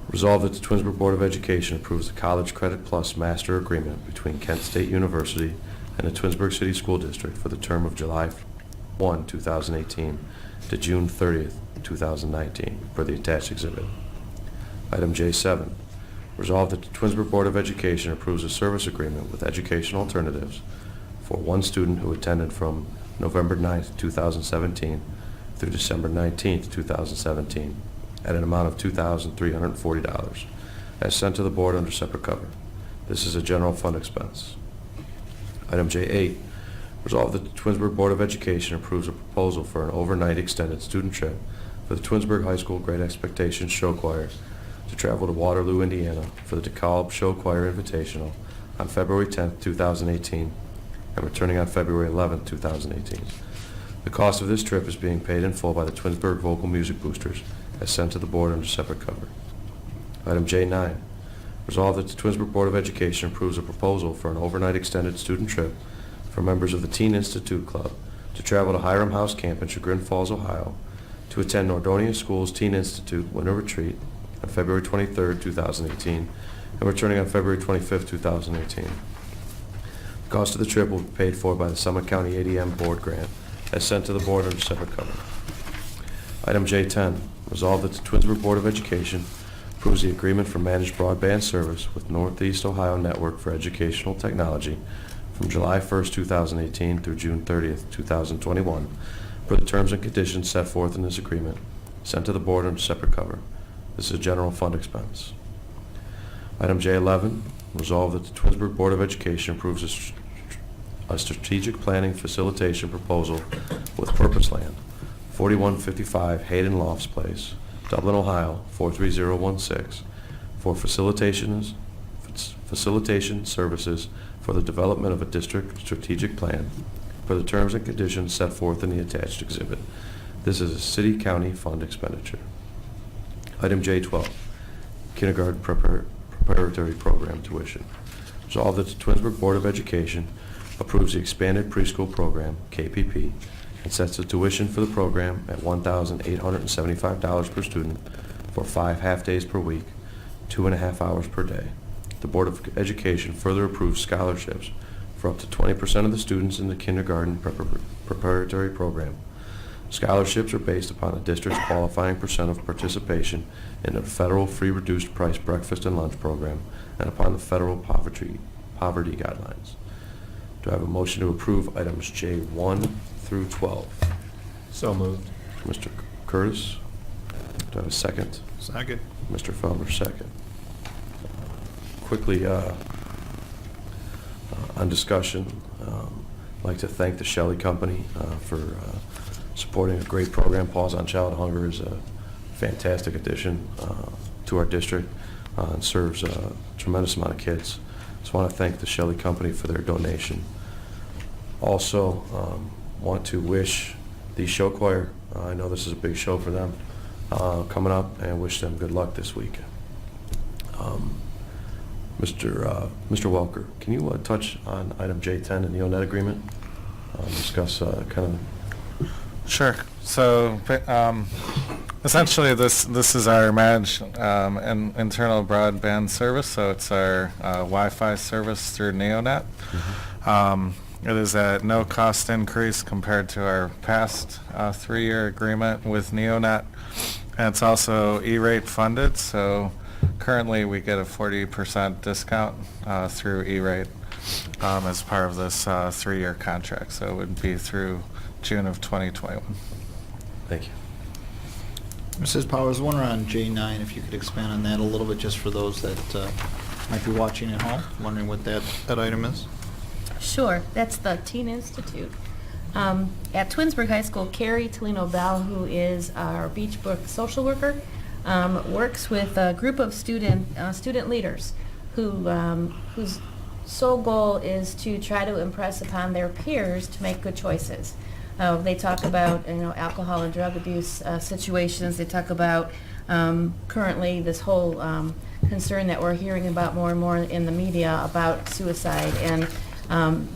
resolved that the Twinsburg Board of Education approves the College Credit Plus Master Agreement between Kent State University and the Twinsburg City School District for the term of July 1, 2018 to June 30th, 2019, per the attached exhibit. Item J7, resolved that the Twinsburg Board of Education approves a service agreement with Educational Alternatives for one student who attended from November 9th, 2017 through December 19th, 2017 at an amount of $2,340 as sent to the board under separate cover. This is a general fund expense. Item J8, resolved that the Twinsburg Board of Education approves a proposal for an overnight extended student trip for the Twinsburg High School Great Expectations Show Choir to travel to Waterloo, Indiana for the DeKalb Show Choir Invitational on February 10th, 2018 and returning on February 11th, 2018. The cost of this trip is being paid in full by the Twinsburg Vocal Music Boosters as sent to the board under separate cover. Item J9, resolved that the Twinsburg Board of Education approves a proposal for an overnight extended student trip for members of the Teen Institute Club to travel to Hiram House Camp in Chagrin Falls, Ohio, to attend Nordonia School's Teen Institute Winter Retreat on February 23, 2018, and returning on February 25, 2018. The cost of the trip will be paid for by the Summit County ADM Board grant, as sent to the board under separate cover. Item J10, resolved that the Twinsburg Board of Education approves the agreement for managed broadband service with Northeast Ohio Network for Educational Technology from July 1st, 2018 through June 30th, 2021, per the terms and conditions set forth in this agreement, sent to the board under separate cover. This is a general fund expense. Item J11, resolved that the Twinsburg Board of Education approves a strategic planning facilitation proposal with Purpose Land, 4155 Hayden Lofts Place, Dublin, Ohio, 43016, for facilitation services for the development of a district strategic plan for the terms and conditions set forth in the attached exhibit. This is a city-county fund expenditure. Item J12, kindergarten preparatory program tuition. Resolved that the Twinsburg Board of Education approves the expanded preschool program, KPP, and sets the tuition for the program at $1,875 per student for 5 half-days per week, 2.5 hours per day. The Board of Education further approves scholarships for up to 20% of the students in the kindergarten preparatory program. Scholarships are based upon the district's qualifying percent of participation in the federal free reduced price breakfast and lunch program and upon the federal poverty guidelines. Do I have a motion to approve items J1 through 12? So moved. Mr. Curtis? Do I have a second? Second. Mr. Felber, second. Quickly, on discussion, I'd like to thank the Shelley Company for supporting a great program. Paws on Child Hunger is a fantastic addition to our district and serves a tremendous amount of kids. Just want to thank the Shelley Company for their donation. Also, want to wish the show choir, I know this is a big show for them, coming up, and wish them good luck this week. Mr. Welker, can you touch on item J10 in the ONET agreement? Discuss kind of. Sure. So essentially, this is our managed internal broadband service. So it's our Wi-Fi service through Neonet. Mm-hmm. It is at no cost increase compared to our past 3-year agreement with Neonet, and it's also E-rate funded. So currently, we get a 40% discount through E-rate as part of this 3-year contract. So it would be through June of 2021. Thank you. Mrs. Powers, one on J9, if you could expand on that a little bit, just for those that might be watching at home, wondering what that item is. Sure, that's the Teen Institute. At Twinsburg High School, Carrie Tolino Bell, who is our Beach Brook social worker, works with a group of student leaders whose sole goal is to try to impress upon their peers to make good choices. They talk about alcohol and drug abuse situations. They talk about currently this whole concern that we're hearing about more and more in the media about suicide and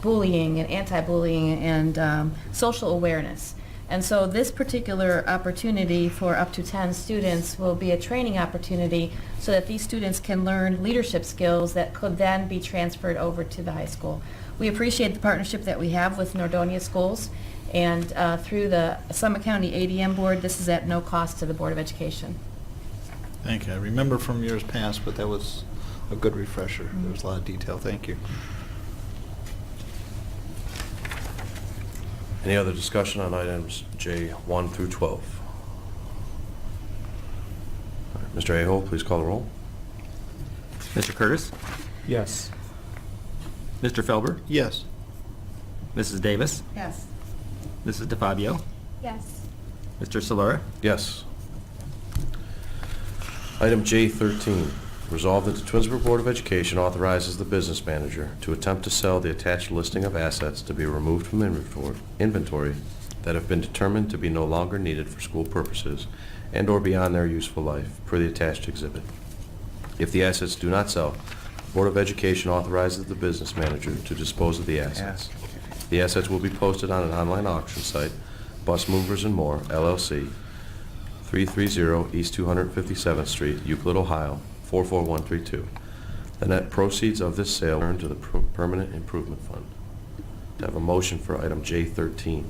bullying and anti-bullying and social awareness. And so this particular opportunity for up to 10 students will be a training opportunity so that these students can learn leadership skills that could then be transferred over to the high school. We appreciate the partnership that we have with Nordonia Schools, and through the Summit County ADM Board, this is at no cost to the Board of Education. Thank you. I remember from years past, but that was a good refresher. There was a lot of detail. Thank you. Any other discussion on items J1 through 12? All right, Mr. Aho, please call the roll. Mr. Curtis? Yes. Mr. Felber? Yes. Mrs. Davis? Yes. Mrs. DeFabio? Yes. Mr. Solera? Yes. Item J13, resolved that the Twinsburg Board of Education authorizes the business manager to attempt to sell the attached listing of assets to be removed from inventory that have been determined to be no longer needed for school purposes and/or beyond their useful life, per the attached exhibit. If the assets do not sell, the Board of Education authorizes the business manager to dispose of the assets. The assets will be posted on an online auction site, Bus Movers and More, LLC, 330 East 257th Street, Euclid, Ohio, 44132. The net proceeds of this sale are to the Permanent Improvement Fund. To have a motion for item J13.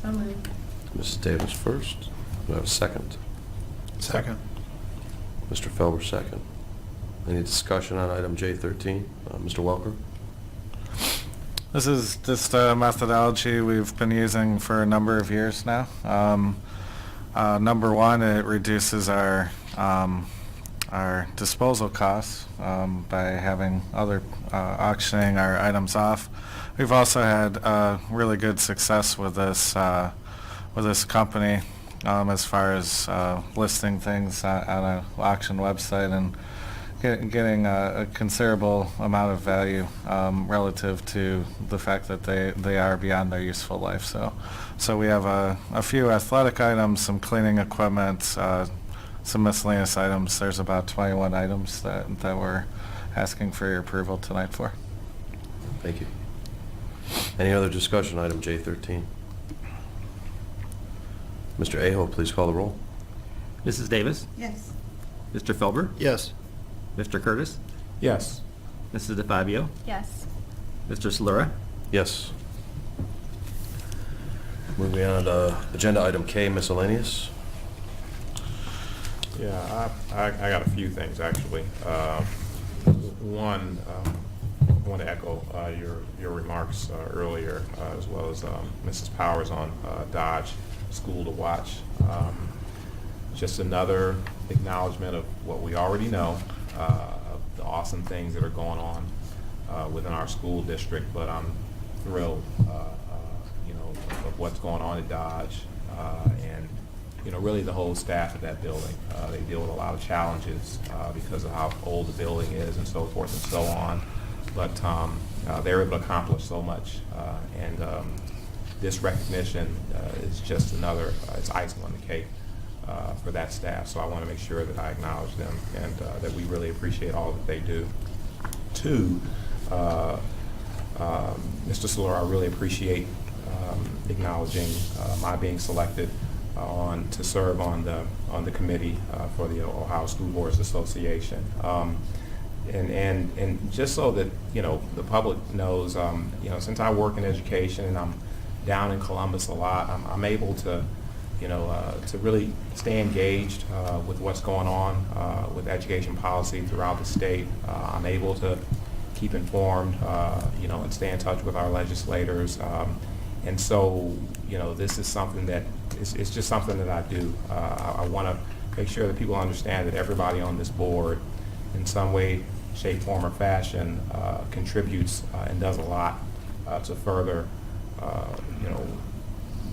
So moved. Mrs. Davis first. Do I have a second? Second. Mr. Felber second. Any discussion on item J13? Mr. Welker? This is just a methodology we've been using for a number of years now. Number one, it reduces our disposal costs by having other auctioning our items off. We've also had really good success with this company as far as listing things on an auction website and getting a considerable amount of value relative to the fact that they are beyond their useful life. So we have a few athletic items, some cleaning equipment, some miscellaneous items. There's about 21 items that we're asking for your approval tonight for. Thank you. Any other discussion on item J13? Mr. Aho, please call the roll. Mrs. Davis? Yes. Mr. Felber? Yes. Mr. Curtis? Yes. Mrs. DeFabio? Yes. Mr. Solera? Yes. Moving on to agenda item K, miscellaneous. Yeah, I got a few things, actually. One, I want to echo your remarks earlier, as well as Mrs. Powers on Dodge School to Watch. Just another acknowledgement of what we already know, of the awesome things that are going on within our school district, but I'm thrilled, of what's going on at Dodge, and really the whole staff at that building. They deal with a lot of challenges because of how old the building is and so forth and so on. But they're able to accomplish so much. And this recognition is just another, it's icing on the cake for that staff. So I want to make sure that I acknowledge them and that we really appreciate all that they do. Two, Mr. Solera, I really appreciate acknowledging my being selected to serve on the committee for the Ohio School Boards Association, and just so that the public knows, since I work in education and I'm down in Columbus a lot, I'm able to to really stay engaged with what's going on with education policy throughout the state. I'm able to keep informed, and stay in touch with our legislators. And so, this is something that it's just something that I do. I want to make sure that people understand that everybody on this board, in some way, shape, form, or fashion, contributes and does a lot to further,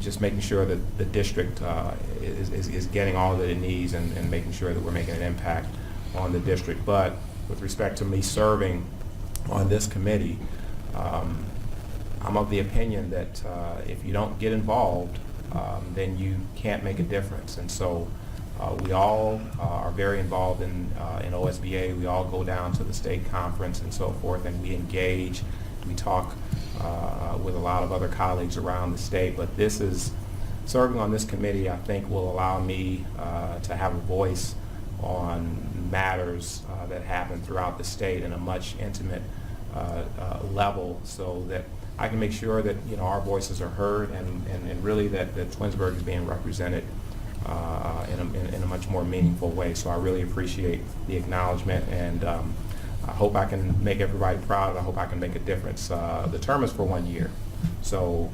just making sure that the district is getting all that it needs and making sure that we're making an impact on the district. But with respect to me serving on this committee, I'm of the opinion that if you don't get involved, then you can't make a difference. And so we all are very involved in OSBA. We all go down to the state conference and so forth, and we engage. We talk with a lot of other colleagues around the state. But serving on this committee, I think, will allow me to have a voice on matters that happen throughout the state in a much intimate level, so that I can make sure that our voices are heard and really that Twinsburg is being represented in a much more meaningful way. So I really appreciate the acknowledgement, and I hope I can make everybody proud. I hope I can make a difference. The term is for 1 year, so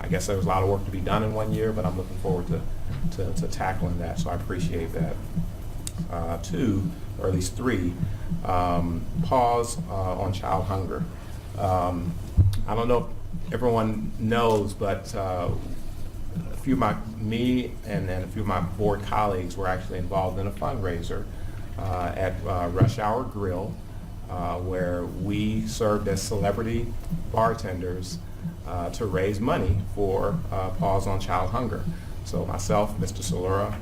I guess there's a lot of work to be done in 1 year, but I'm looking forward to tackling that. So I appreciate that. Two, or at least three, pause on child hunger. I don't know if everyone knows, but me and a few of my board colleagues were actually involved in a fundraiser at Rush Hour Grill, where we served as celebrity bartenders to raise money for Pause on Child Hunger. So myself, Mr. Solera,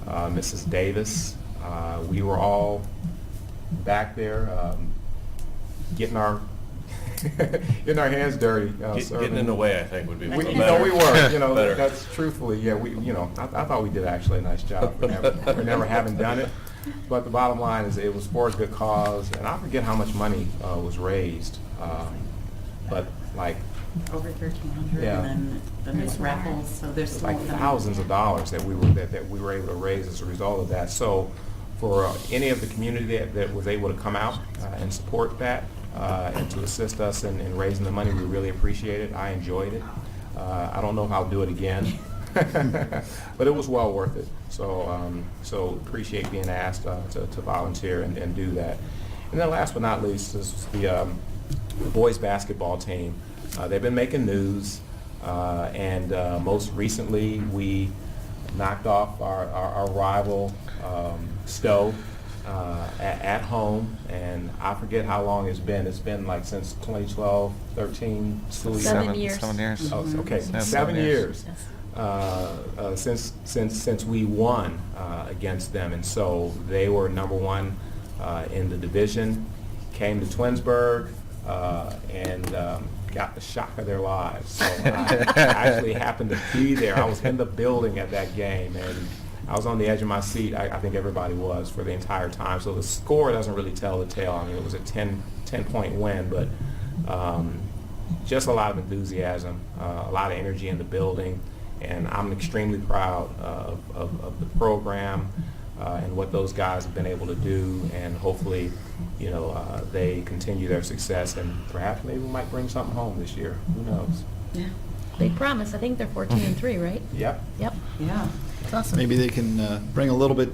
Mrs. Davis, we were all back there getting our getting our hands dirty. Getting in the way, I think, would be We, better. you know, we were. You know, Better. that's truthfully, yeah. We, you know, I thought we did actually a nice job for never having done it. But the bottom line is, it was for a good cause, and I forget how much money was raised. But like Over 1,300, Yeah. and then there's raffles, so there's it's like still thousands of dollars that we were able to raise as a result of that. So for any of the community that was able to come out and support that and to assist us in raising the money, we really appreciate it. I enjoyed it. I don't know if I'll do it again, but it was well worth it. So appreciate being asked to volunteer and do that. And then last but not least is the boys basketball team. They've been making news, and most recently we knocked off our rival Stowe at home, and I forget how long it's been. It's been like since 2012, 13 school year. 7 years. 7 years. Oh, okay, Yeah, 7 years Yes. since we won against them, and so they were number one in the division. Came to Twinsburg and got the shock of their lives. So I actually happened to be there. I was in the building at that game, and I was on the edge of my seat. I think everybody was for the entire time. So the score doesn't really tell the tale. I mean, it was a 10-point win, but just a lot of enthusiasm, a lot of energy in the building, and I'm extremely proud of the program and what those guys have been able to do, and hopefully, you know, they continue their success, and perhaps maybe we might bring something home this year. Who knows? Yeah. Big promise. I think they're 14-3, right? Yep. Yep. Yeah. It's awesome. Maybe they can bring a little bit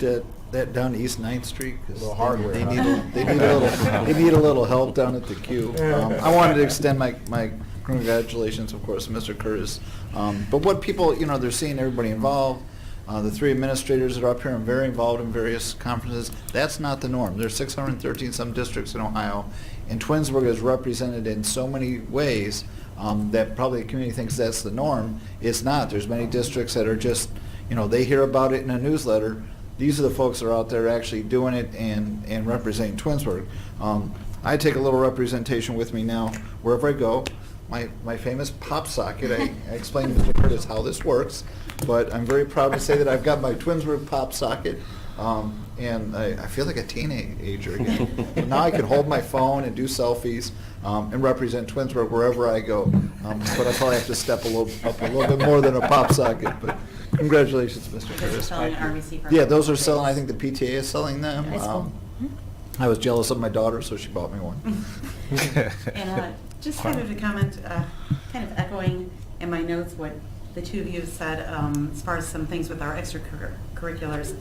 that down to East 9th Street. 'Cause A little hardware, They huh? they need a little help down at the Q. I wanted to extend my congratulations, of course, to Mr. Curtis. But what people, you know, they're seeing everybody involved. The 3 administrators that are up here and very involved in various conferences. That's not the norm. There's 613 some districts in Ohio, and Twinsburg is represented in so many ways that probably the community thinks that's the norm. It's not. There's many districts that are just, you know, they hear about it in a newsletter. These are the folks that are out there actually doing it and representing Twinsburg. I take a little representation with me now wherever I go. My famous pop socket. I explained to Mr. Curtis how this works, but I'm very proud to say that I've got my Twinsburg pop socket, and I feel like a teenager again. But now I can hold my phone and do selfies and represent Twinsburg wherever I go. But I probably have to step up a little bit more than a pop socket. But congratulations, Mr. Because they're Curtis. selling at RBC. for Yeah, those are selling. I birthdays. think the PTA is selling them. High school. I was jealous of my daughter, so she bought me one. And just kind of to comment, kind of echoing in my notes what the two of you have said as far as some things with our extracurriculars.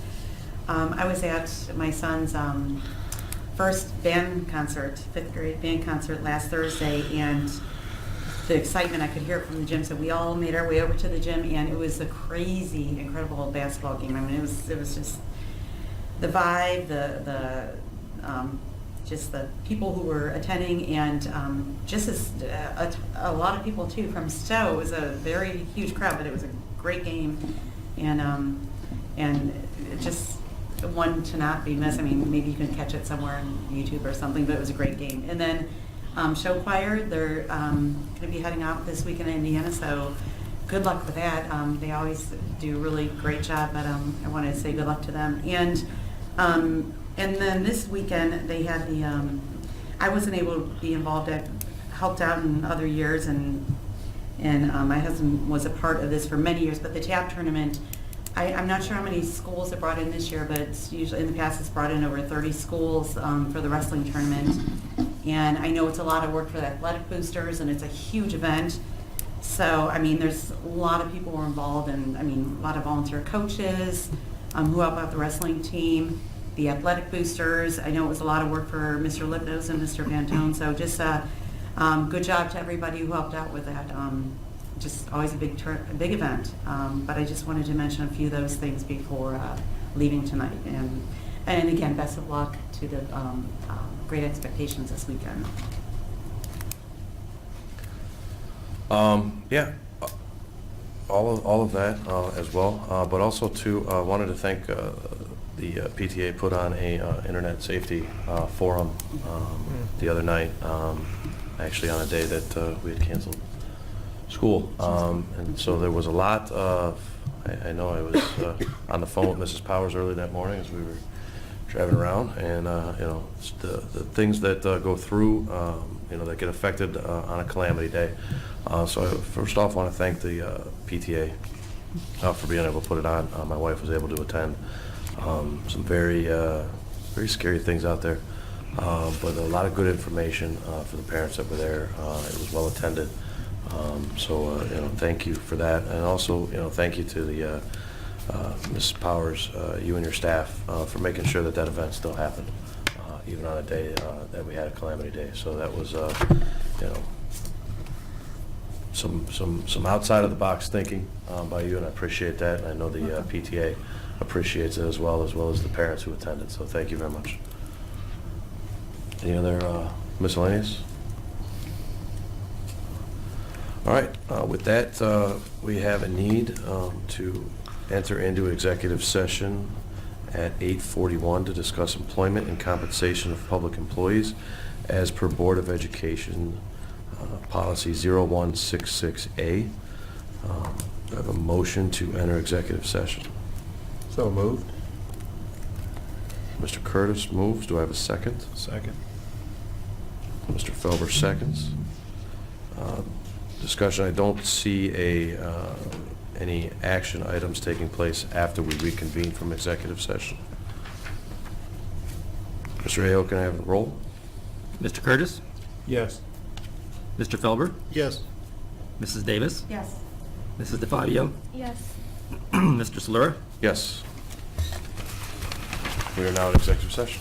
I was at my son's first band concert, 5th grade band concert last Thursday, and the excitement, I could hear it from the gym. So we all made our way over to the gym, and it was a crazy, incredible basketball game. I mean, it was just the vibe, just the people who were attending, and just as a lot of people too from Stowe. It was a very huge crowd, but it was a great game, and just one to not be missed. I mean, maybe you can catch it somewhere on YouTube or something, but it was a great game. And then show choir, they're going to be heading out this weekend in Indiana, so good luck with that. They always do a really great job, but I wanted to say good luck to them. And then this weekend, they had the, I wasn't able to be involved, I helped out in other years, and my husband was a part of this for many years, but the tap tournament, I'm not sure how many schools it brought in this year, but it's usually, in the past, it's brought in over 30 schools for the wrestling tournament. And I know it's a lot of work for the athletic boosters, and it's a huge event. So, I mean, there's a lot of people who are involved, and I mean, a lot of volunteer coaches who help out the wrestling team, the athletic boosters. I know it was a lot of work for Mr. Lipnos and Mr. Vantone, so just good job to everybody who helped out with that. Just always a big event. But I just wanted to mention a few of those things before leaving tonight. And again, best of luck to the Great Expectations this weekend. Yeah. all of that as well, but also too wanted to thank the PTA put on a internet safety forum the other night, actually on a day that we had canceled school, and so there was a lot of. I know I was on the phone with Mrs. Powers early that morning as we were driving around, and you know, it's the things that go through, you know, that get affected on a calamity day. So I first off want to thank the PTA for being able to put it on. My wife was able to attend. Some very scary things out there, but a lot of good information for the parents that were there. It was well attended. So you know, thank you for that, and also, you know, thank you to the Mrs. Powers, you and your staff, for making sure that that event still happened, even on a day that we had a calamity day. So that was, you know, some outside of the box thinking by you, and I appreciate that. And I know the PTA appreciates it as well as the parents who attended. So thank you very much. Any other miscellaneous? All right, with that, we have a need to enter into executive session at 8:41 to discuss employment and compensation of public employees as per Board of Education Policy 0166A. I have a motion to enter executive session. So moved. Mr. Curtis moves. Do I have a second? Second. Mr. Felber seconds. Discussion, I don't see any action items taking place after we reconvene from executive session. Mr. Ayo, can I have a roll? Mr. Curtis? Yes. Mr. Felber? Yes. Mrs. Davis? Yes. Mrs. DeFabio? Yes. Mr. Solera? Yes. We are now in executive session.